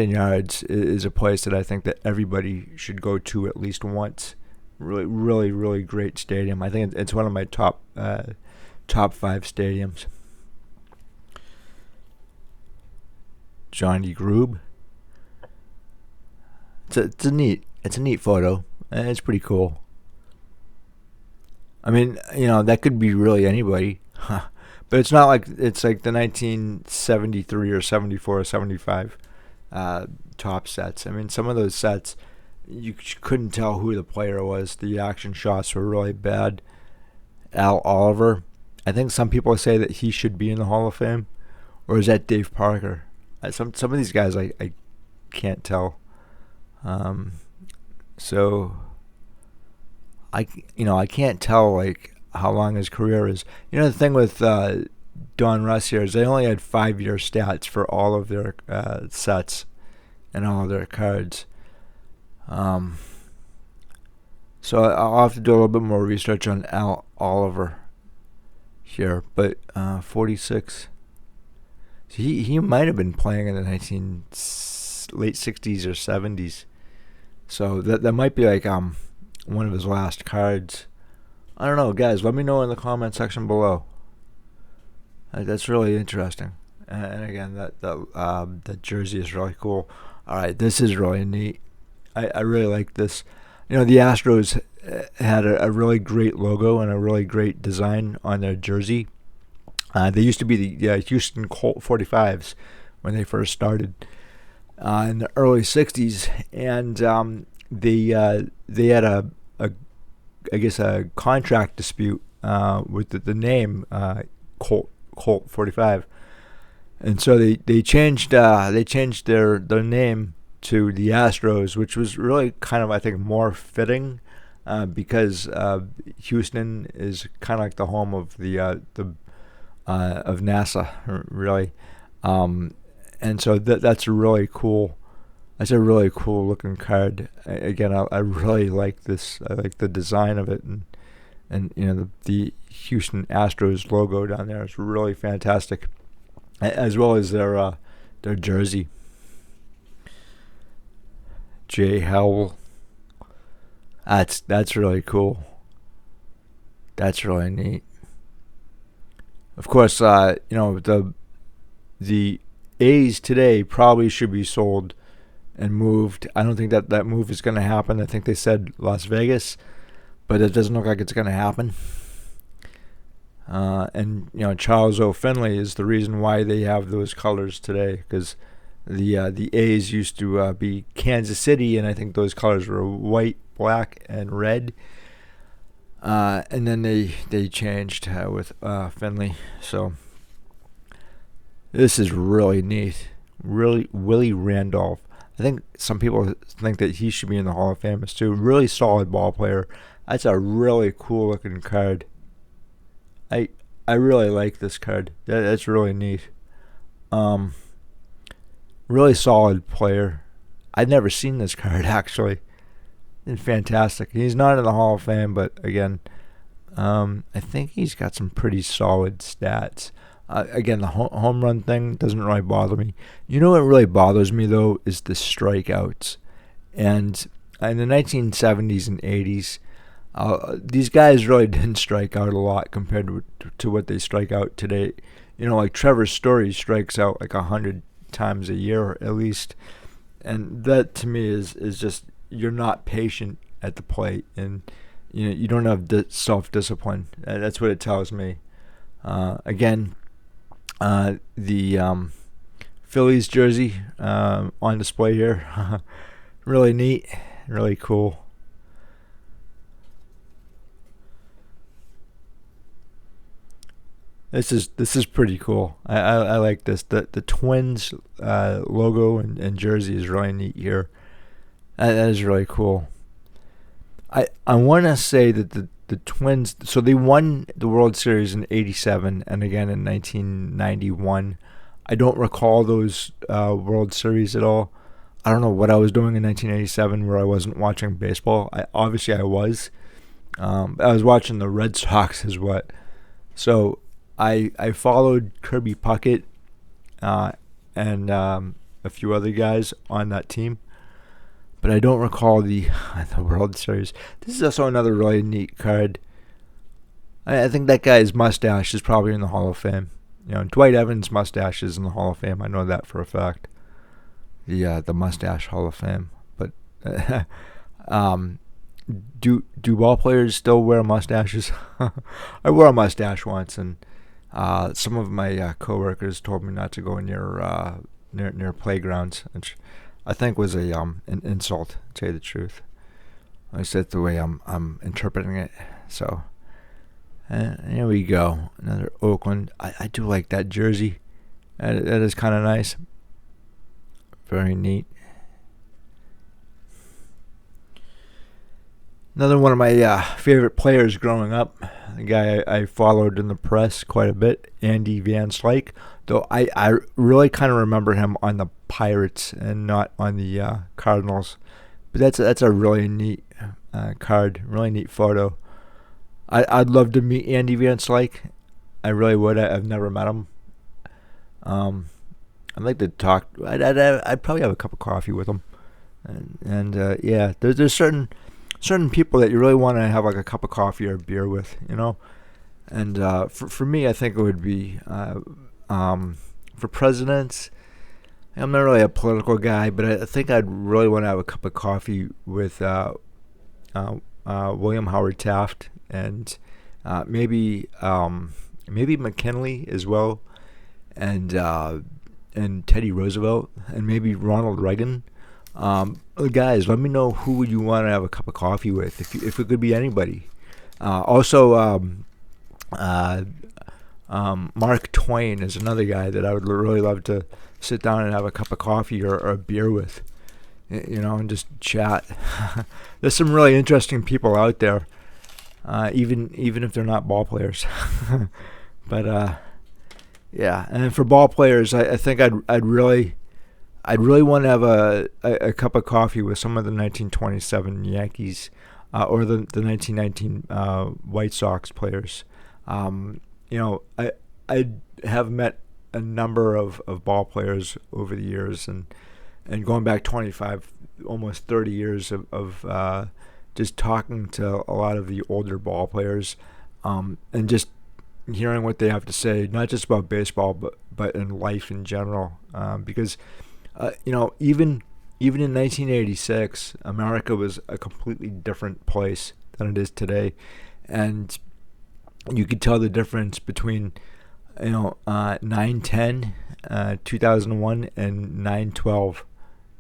Yards is a place that I think that everybody should go to at least once. Really, really, really great stadium. I think it's one of my top 5 stadiums. Johnny Grube. It's a neat photo. It's pretty cool. I mean, that could be really anybody. But it's not like it's like the 1973 or 74 or 75 top sets. I mean, some of those sets, you couldn't tell who the player was. The action shots were really bad. Al Oliver. I think some people say that he should be in the Hall of Fame. Or is that Dave Parker? Some of these guys I can't tell. So I can't tell like how long his career is. The thing with Don Russ here is they only had 5-year stats for all of their sets and all of their cards. So I'll have to do a little bit more research on Al Oliver here, but 46. So he might have been playing in the late 60s or 70s. So that might be like one of his last cards. I don't know, guys. Let me know in the comment section below. That's really interesting. And again, that jersey is really cool. All right, this is really neat. I really like this. The Astros had a really great logo and a really great design on their jersey. They used to be the Houston Colt 45s when they first started in the early 60s, and they had a contract dispute with the name Colt 45, and so they changed their name to the Astros, which was really kind of, I think, more fitting because Houston is kind of like the home of the of NASA, really. Um, and so that's a really cool. That's a really cool looking card. Again, I really like this. I like the design of it, and the Houston Astros logo down there is really fantastic, as well as their jersey. Jay Howell. That's really cool. That's really neat. Of course, the A's today probably should be sold and moved. I don't think that move is going to happen. I think they said Las Vegas, but it doesn't look like it's going to happen. And Charles O. Finley is the reason why they have those colors today, because the A's used to be Kansas City, and I think those colors were white, black, and red. And then they changed with Finley. So this is really neat. Really, Willie Randolph. I think some people think that he should be in the Hall of Fame too. Really solid ball player. That's a really cool looking card. I really like this card. That's really neat. Really solid player. I'd never seen this card actually. It's fantastic. He's not in the Hall of Fame, but again, I think he's got some pretty solid stats. Again, the home run thing doesn't really bother me. You know what really bothers me, though, is the strikeouts. And in the 1970s and 80s, these guys really didn't strike out a lot compared to what they strike out today. Like Trevor Story strikes out like 100 times a year at least. And that, to me, is just, you're not patient at the plate. And, you don't have self-discipline. That's what it tells me. Again, the Phillies jersey on display here. Really neat, really cool. This is pretty cool. I like this. The Twins logo and jersey is really neat here. That is really cool. I want to say that the Twins, so they won the World Series in '87 and again in 1991. I don't recall those World Series at all. I don't know what I was doing in 1987 where I wasn't watching baseball. Obviously I was. I was watching the Red Sox is what. So I followed Kirby Puckett and a few other guys on that team. But I don't recall the World Series. This is also another really neat card. I think that guy's mustache is probably in the Hall of Fame. Dwight Evans' mustache is in the Hall of Fame. I know that for a fact. The Mustache Hall of Fame. But do ball players still wear mustaches? I wore a mustache once, and some of my coworkers told me not to go near playgrounds, which I think was an insult, to tell you the truth. At least that's the way I'm interpreting it. So, here we go. Another Oakland. I do like that jersey. That is kind of nice. Very neat. Another one of my favorite players growing up, the guy I followed in the press quite a bit, Andy Van Slyke. Though I really kind of remember him on the Pirates and not on the Cardinals. But that's a really neat card, really neat photo. I'd love to meet Andy Van Slyke. I really would. I've never met him. I'd like to talk. I'd probably have a cup of coffee with him. And yeah, there's certain people that you really want to have like a cup of coffee or a beer with, And for me, I think it would be for presidents. I'm not really a political guy, but I think I'd really want to have a cup of coffee with William Howard Taft and maybe McKinley as well, and Teddy Roosevelt, and maybe Ronald Reagan. Guys, let me know who would you want to have a cup of coffee with, if it could be anybody. Also, Mark Twain is another guy that I would really love to sit down and have a cup of coffee or a beer with, and just chat. There's some really interesting people out there, even if they're not ball players. But Yeah, and for ball players, I think I'd really want to have a cup of coffee with some of the 1927 Yankees, or the 1919 White Sox players. I have met a number of ball players over the years, and going back 25, almost 30 years of just talking to a lot of the older ball players, and just hearing what they have to say, not just about baseball, but in life in general. Because even in 1986, America was a completely different place than it is today, and you could tell the difference between 9/10 2001 and 9/12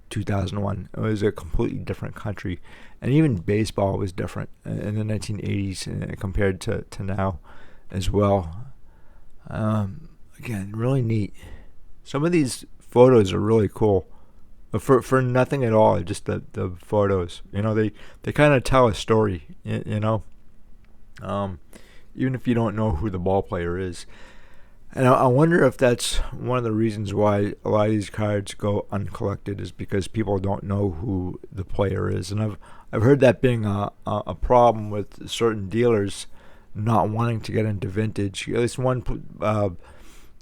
2001. It was a completely different country, and even baseball was different in the 1980s compared to now as well. Again, really neat. Some of these photos are really cool. But for nothing at all, just the photos. They kind of tell a story, um, even if you don't know who the ball player is. And I wonder if that's one of the reasons why a lot of these cards go uncollected, is because people don't know who the player is. And I've heard that being a problem with certain dealers not wanting to get into vintage. At least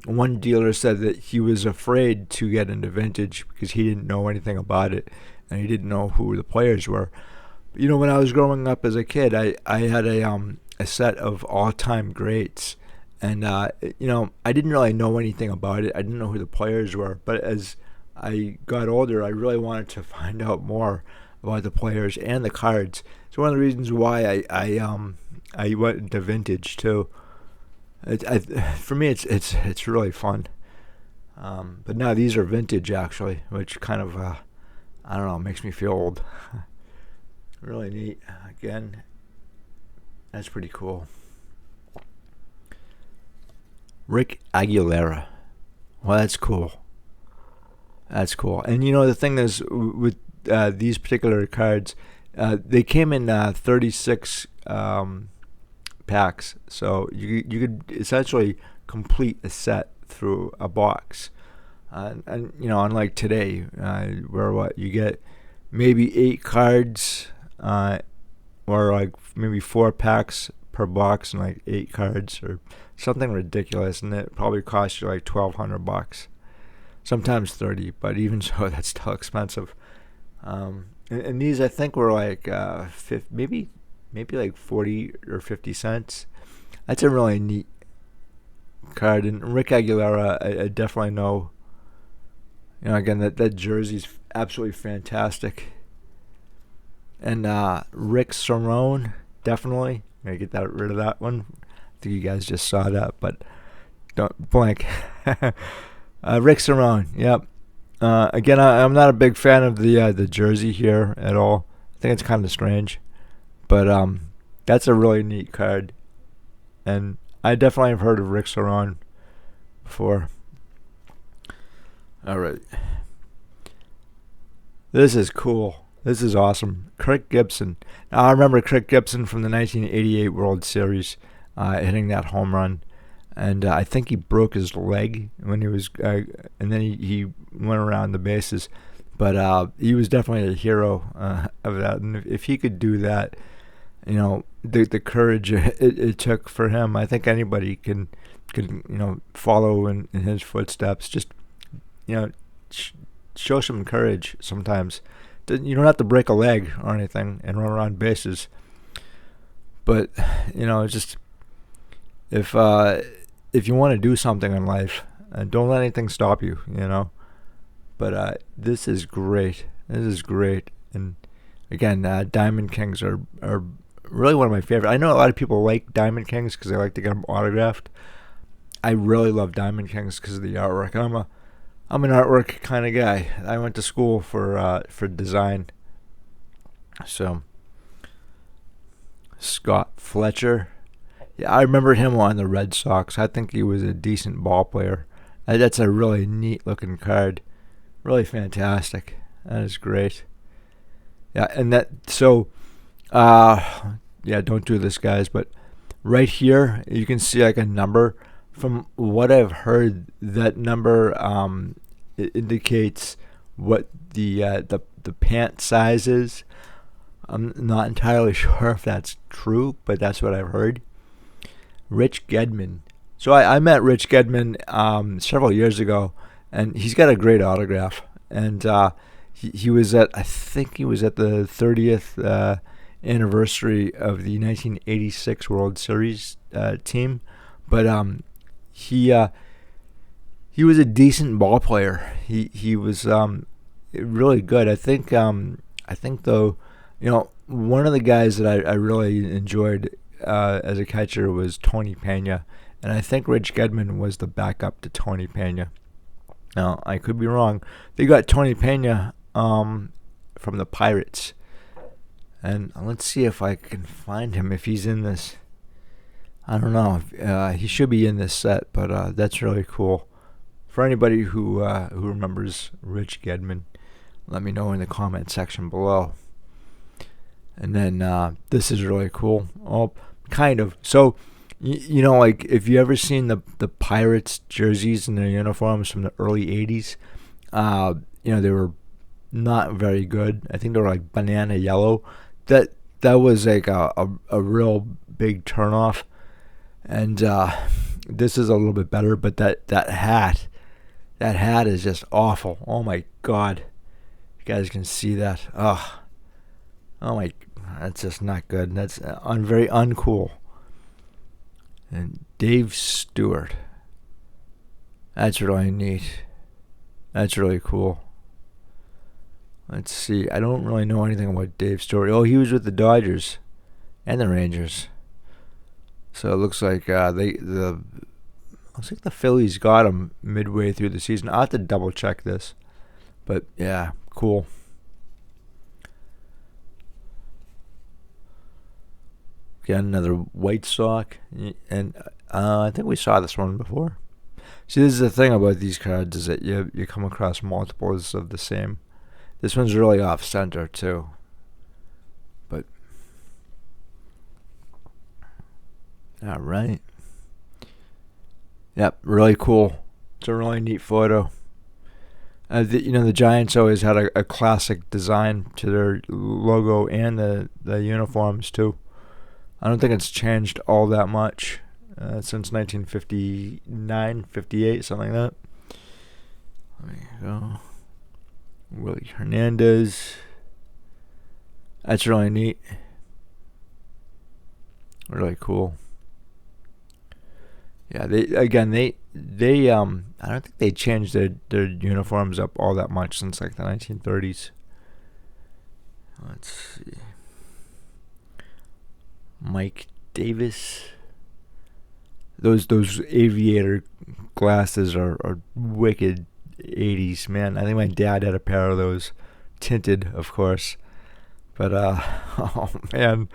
one dealer said that he was afraid to get into vintage because he didn't know anything about it, and he didn't know who the players were. When I was growing up as a kid, I had a set of all-time greats, and I didn't really know anything about it. I didn't know who the players were, but as I got older, I really wanted to find out more about the players and the cards. It's one of the reasons why I went into vintage too. For me, it's really fun. But now these are vintage actually, which kind of I don't know, makes me feel old. Really neat. Again, that's pretty cool. Rick Aguilera. Well, that's cool. That's cool. And the thing is, with these particular cards, they came in 36 packs, so you could essentially complete a set through a box. And unlike today, where you get maybe 8 cards, or like maybe 4 packs per box and like 8 cards or something ridiculous, and it probably costs you like $1,200, sometimes 30, but even so, that's still expensive. And these I think were like maybe like 40 or 50 cents. That's a really neat card. And Rick Aguilera, I definitely know. Again, that jersey's absolutely fantastic. And Rick Cerone, definitely. I'm going to get rid of that one. I think you guys just saw that, but don't blank. Rick Cerone, yep. Again, I'm not a big fan of the jersey here at all. I think it's kind of strange. But that's a really neat card, and I definitely have heard of Rick Cerone before. All right, this is cool. This is awesome. Kirk Gibson. Now I remember Kirk Gibson from the 1988 World Series, hitting that home run, and I think he broke his leg when he was, and then he went around the bases. But he was definitely a hero of that, and if he could do that. The courage it took for him. I think anybody can follow in his footsteps. Just show some courage sometimes. You don't have to break a leg or anything and run around bases. But just if you want to do something in life, don't let anything stop you. But this is great. This is great. And again, Diamond Kings are really one of my favorite. I know a lot of people like Diamond Kings because they like to get them autographed. I really love Diamond Kings because of the artwork. And I'm an artwork kind of guy. I went to school for design. So Scott Fletcher, yeah, I remember him on the Red Sox. I think he was a decent ball player. That's a really neat looking card. Really fantastic. That is great. Yeah, and don't do this, guys, but right here you can see like a number from what I've heard, that number it indicates what the pant size is. I'm not entirely sure if that's true, but that's what I've heard. Rich Gedman. So I met Rich Gedman several years ago, and he's got a great autograph. And he was at, I think he was at the 30th anniversary of the 1986 World Series team. But he was a decent ball player. He was really good. I think though, one of the guys that I really enjoyed as a catcher was Tony Pena, and I think Rich Gedman was the backup to Tony Pena. Now I could be wrong. They got Tony Pena from the Pirates, and let's see if I can find him, if he's in this. I don't know. He should be in this set, but that's really cool. For anybody who remembers Rich Gedman, let me know in the comment section below. And then this is really cool. Oh, kind of. So, like if you ever seen the Pirates jerseys and their uniforms from the early '80s, they were not very good. I think they were like banana yellow. That was like a real big turnoff. And this is a little bit better, but that hat is just awful. Oh my God, you guys can see that. Oh my, that's just not good. That's very uncool. And Dave Stewart. That's really neat. That's really cool. Let's see. I don't really know anything about Dave Stewart. Oh, he was with the Dodgers and the Rangers. So it looks like the Phillies got him midway through the season. I'll have to double check this, but yeah, cool. Got another White Sox, and I think we saw this one before. See, this is the thing about these cards, is that you come across multiples of the same. This one's really off center too, but all right. Yep, really cool. It's a really neat photo. The Giants always had a classic design to their logo and the uniforms too. I don't think it's changed all that much since 1959, 58, something like that. There you go. Willie Hernandez. That's really neat. Really cool. Yeah, they I don't think they changed their uniforms up all that much since like the 1930s. Let's see. Mike Davis. Those aviator glasses are wicked 80s, man. I think my dad had a pair of those, tinted, of course. But oh man,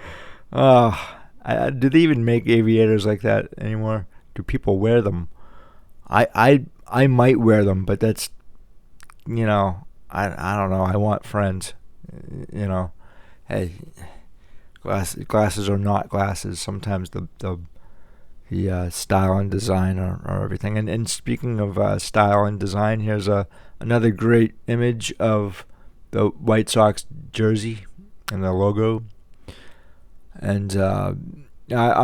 do they even make aviators like that anymore? Do people wear them? I might wear them, but that's, I don't know. I want friends, Hey, glasses are not glasses. Sometimes the style and design are everything. And speaking of style and design, here's another great image of the White Sox jersey and the logo. And I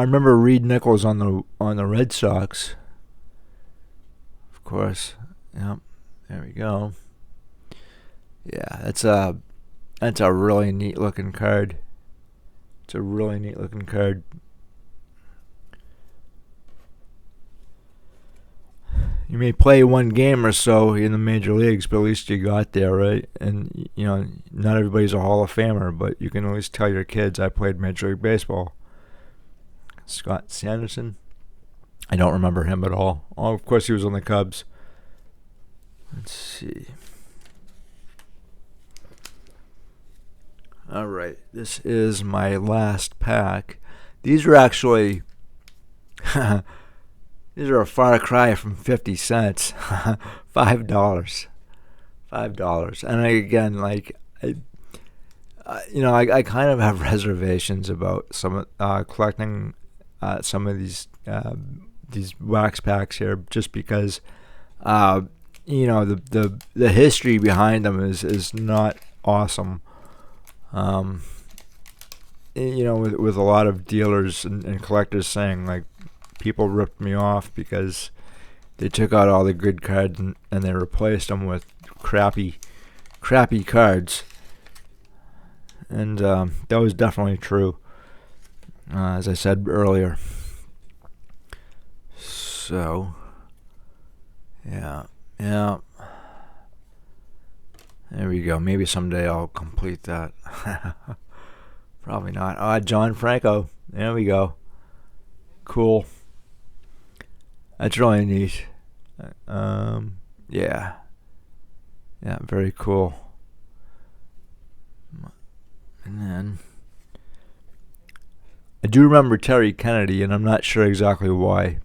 remember Reed Nichols on the Red Sox. Of course. Yep. There we go. Yeah, that's a really neat looking card. It's a really neat looking card. You may play one game or so in the major leagues, but at least you got there, right? And, not everybody's a Hall of Famer, but you can always tell your kids, I played Major League Baseball. Scott Sanderson. I don't remember him at all. Oh, of course, he was on the Cubs. Let's see. All right, this is my last pack. These are actually, these are a far cry from 50 cents. $5. And again, I kind of have reservations about some collecting some of these these wax packs here, just because the history behind them is not awesome. With a lot of dealers and collectors saying, like, people ripped me off because they took out all the good cards and they replaced them with crappy cards. And that was definitely true, as I said earlier. So, yeah. There we go. Maybe someday I'll complete that. Probably not. John Franco. There we go. Cool. That's really neat. Yeah, very cool. And then I do remember Terry Kennedy, and I'm not sure exactly why.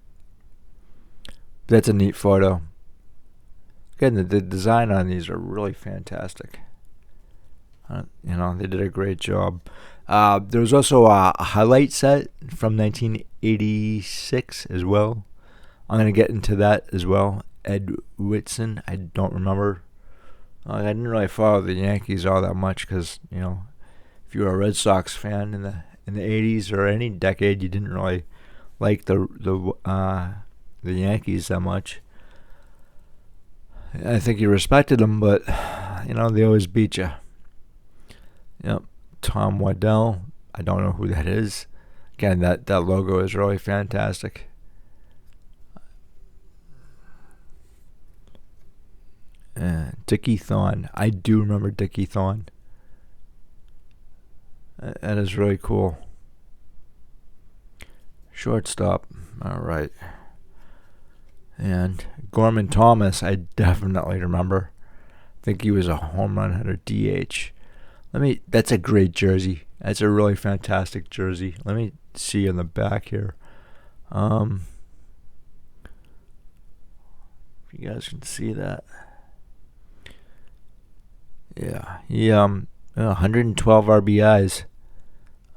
That's a neat photo. Again, the design on these are really fantastic. They did a great job. There was also a highlight set from 1986 as well. I'm going to get into that as well. Ed Whitson, I don't remember. I didn't really follow the Yankees all that much because, if you were a Red Sox fan in the 80s or any decade, you didn't really like the Yankees that much. I think you respected them, but they always beat you. Yep, Tom Waddell. I don't know who that is. Again, that logo is really fantastic. Dickie Thon. I do remember Dickie Thon. That is really cool. Shortstop. All right. And Gorman Thomas, I definitely remember. I think he was a home run hitter, DH. That's a great jersey. That's a really fantastic jersey. Let me see in the back here. If you guys can see that. Yeah, he 112 RBIs,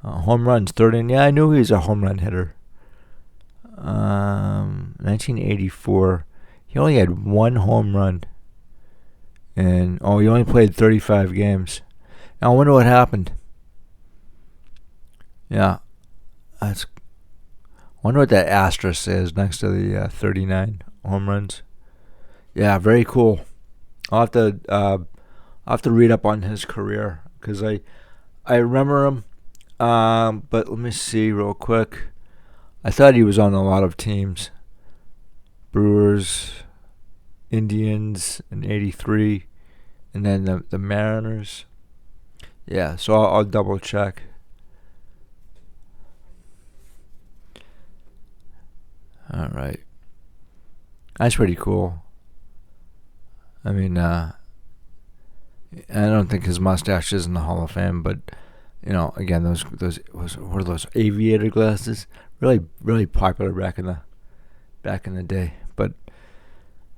home runs 30. Yeah, I knew he was a home run hitter. 1984, he only had one home run, and he only played 35 games. Now I wonder what happened. Yeah, I wonder what that asterisk is next to the 39 home runs. Yeah, very cool. I'll have to read up on his career because I remember him. But let me see real quick. I thought he was on a lot of teams. Brewers, Indians in '83, and then the Mariners. Yeah, so I'll double check. All right, that's pretty cool. I mean, I don't think his mustache is in the Hall of Fame, but again, those were those aviator glasses, really really popular back in the day, but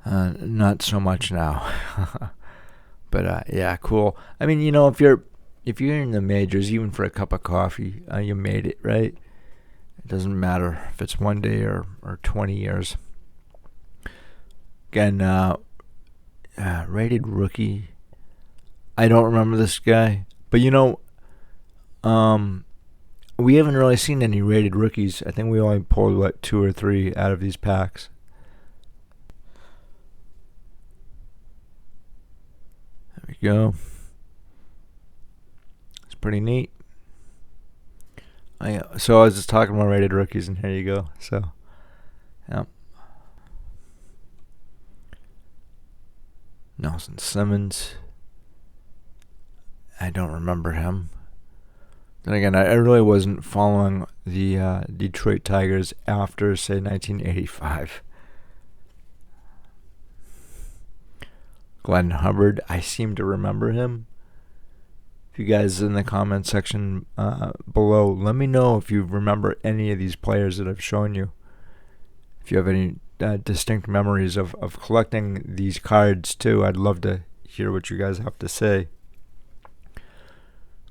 not so much now. But yeah, cool. I mean, if you're in the majors, even for a cup of coffee, you made it, right? It doesn't matter if it's one day or 20 years. Again, rated rookie. I don't remember this guy, but we haven't really seen any rated rookies. I think we only pulled 2 or 3 out of these packs. There we go. It's pretty neat. So I was just talking about rated rookies, and here you go. So, yeah. Nelson Simmons. I don't remember him. Then again, I really wasn't following the Detroit Tigers after, say, 1985. Glenn Hubbard, I seem to remember him. If you guys in the comment section below, let me know if you remember any of these players that I've shown you. If you have any distinct memories of collecting these cards too, I'd love to hear what you guys have to say.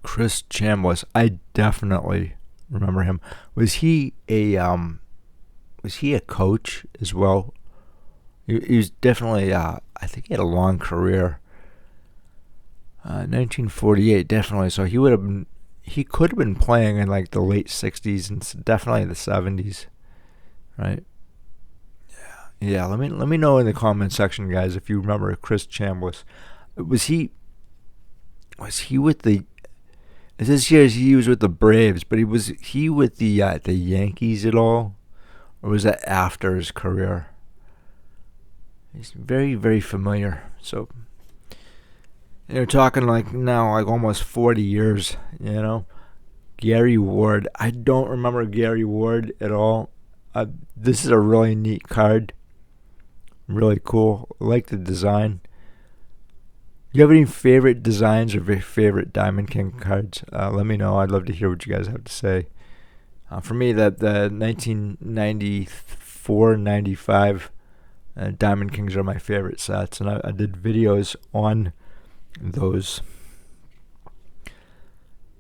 Chris Chambliss, I definitely remember him. Was he a was he a coach as well? He was definitely. I think he had a long career. 1948, definitely. So he would have been. He could have been playing in like the late '60s and definitely the '70s, right? Yeah. Let me know in the comment section, guys, if you remember Chris Chambliss. Was he? Was he with the? It says here he was with the Braves, but was he with the Yankees at all, or was that after his career? He's very, very familiar. So you're talking like now, like almost 40 years. Gary Ward. I don't remember Gary Ward at all. This is a really neat card. Really cool. I like the design. You have any favorite designs or favorite Diamond King cards? Let me know. I'd love to hear what you guys have to say. For me, the 1994-95 Diamond Kings are my favorite sets, and I did videos on those.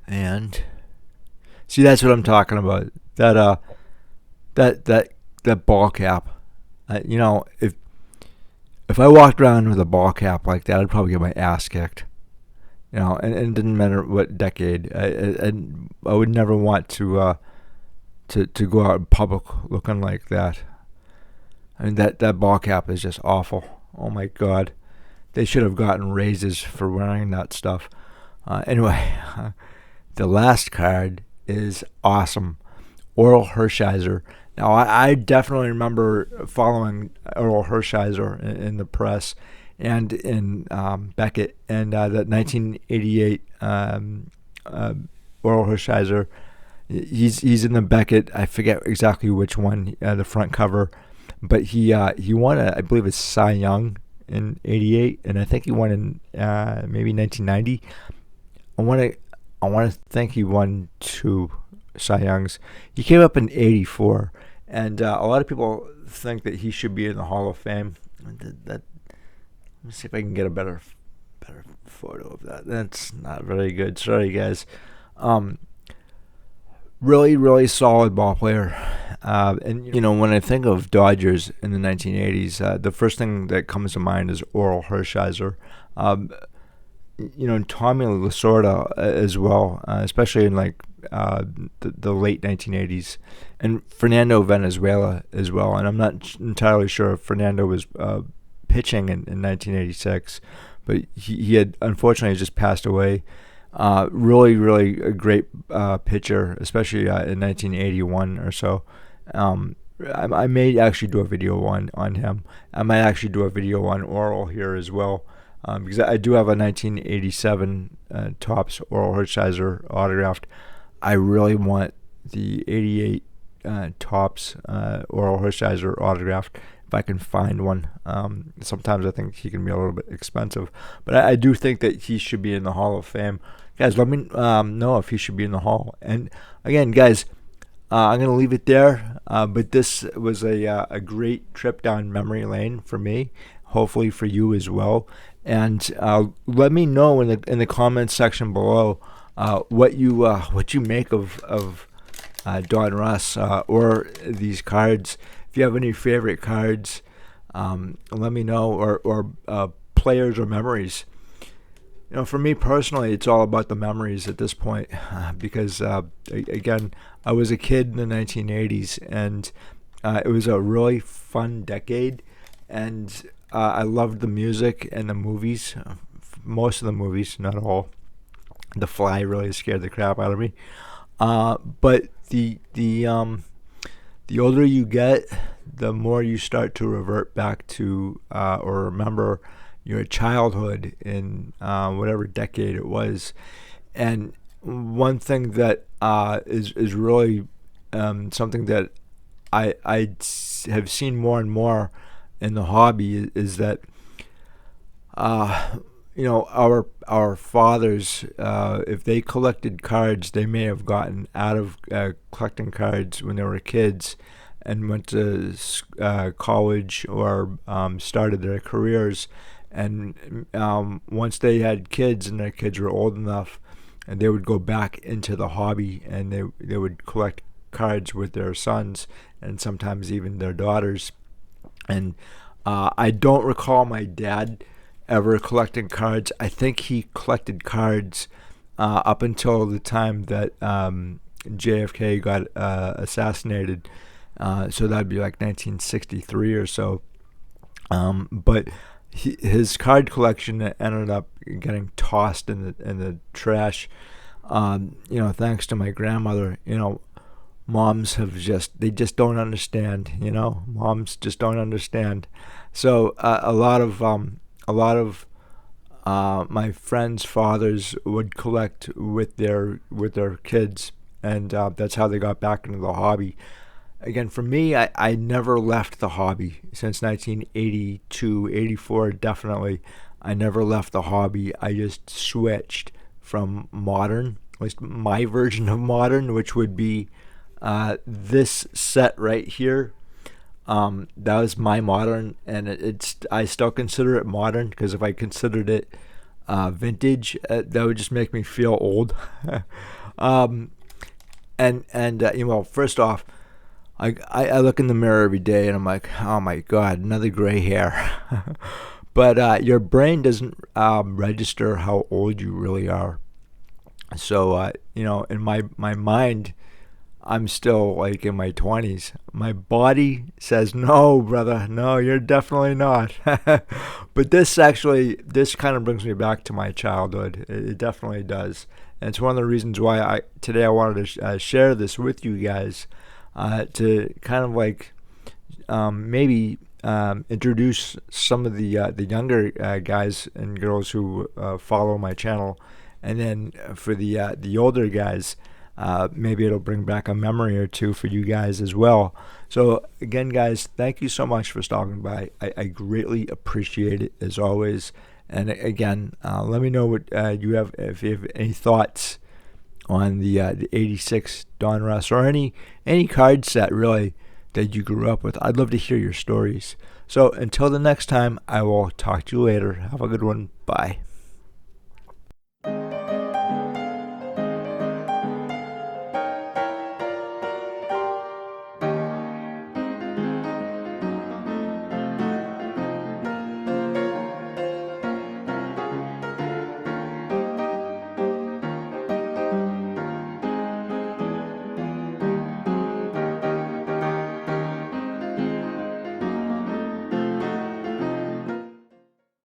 And see, that's what I'm talking about. That ball cap. If I walked around with a ball cap like that, I'd probably get my ass kicked. And it didn't matter what decade. I would never want to go out in public looking like that. I mean, that ball cap is just awful. Oh my God, they should have gotten raises for wearing that stuff. Anyway, the last card is awesome. Orel Hershiser. Now, I definitely remember following Orel Hershiser in the press and in Beckett, and that 1988 Orel Hershiser. He's in the Beckett. I forget exactly which one, the front cover, but he won I believe it's Cy Young in '88, and I think he won in maybe 1990. I want to think he won 2 Cy Youngs. He came up in '84, and a lot of people think that he should be in the Hall of Fame. Let me see if I can get a better photo of that. That's not very good. Sorry, guys. Really, really solid ball player. And when I think of Dodgers in the 1980s, the first thing that comes to mind is Orel Hershiser. Tommy Lasorda as well, especially in like the late 1980s, and Fernando Venezuela as well. And I'm not entirely sure if Fernando was pitching in 1986, but he had unfortunately just passed away. Really, really a great pitcher, especially in 1981 or so. I may actually do a video on him. I might actually do a video on Orel here as well. Because I do have a 1987 Topps Orel Hershiser autographed. I really want the 88 Topps Orel Hershiser autographed if I can find one. Sometimes I think he can be a little bit expensive, but I do think that he should be in the Hall of Fame. Guys, let me know if he should be in the Hall. And again, guys, I'm going to leave it there, but this was a great trip down memory lane for me, hopefully for you as well. And let me know in the comments section below what you make of Donruss or these cards. If you have any favorite cards, let me know, or players or memories. For me personally, it's all about the memories at this point, because again, I was a kid in the 1980s, and it was a really fun decade, and I loved the music and the movies, most of the movies, not all. The Fly really scared the crap out of me. But the older you get, the more you start to revert back to or remember your childhood in whatever decade it was. And one thing that is really something that I have seen more and more in the hobby is that our fathers, if they collected cards, they may have gotten out of collecting cards when they were kids and went to college or started their careers, and once they had kids and their kids were old enough, and they would go back into the hobby and they would collect cards with their sons and sometimes even their daughters. And I don't recall my dad ever collecting cards. I think he collected cards up until the time that JFK got assassinated. So that'd be like 1963 or so. But his card collection ended up getting tossed in the trash. Thanks to my grandmother. Moms they just don't understand. Moms just don't understand. So a lot of my friends' fathers would collect with their kids, and that's how they got back into the hobby. Again, for me, I never left the hobby since 1982, 84, definitely. I never left the hobby. I just switched from modern, at least my version of modern, which would be this set right here. That was my modern, and I still consider it modern, because if I considered it vintage, that would just make me feel old. First off, I look in the mirror every day and I'm like, oh my God, another gray hair. But your brain doesn't register how old you really are. So in my mind, I'm still like in my 20s. My body says, no, brother, no, you're definitely not. But this kind of brings me back to my childhood. It definitely does. And it's one of the reasons why today I wanted to share this with you guys, to kind of like maybe introduce some of the younger guys and girls who follow my channel. And then for the older guys, maybe it'll bring back a memory or two for you guys as well. So again, guys, thank you so much for stopping by. I greatly appreciate it, as always. And again, let me know what you have, if you have any thoughts on the 86 Donruss, or any card set really that you grew up with. I'd love to hear your stories. So until the next time, I will talk to you later. Have a good one. Bye.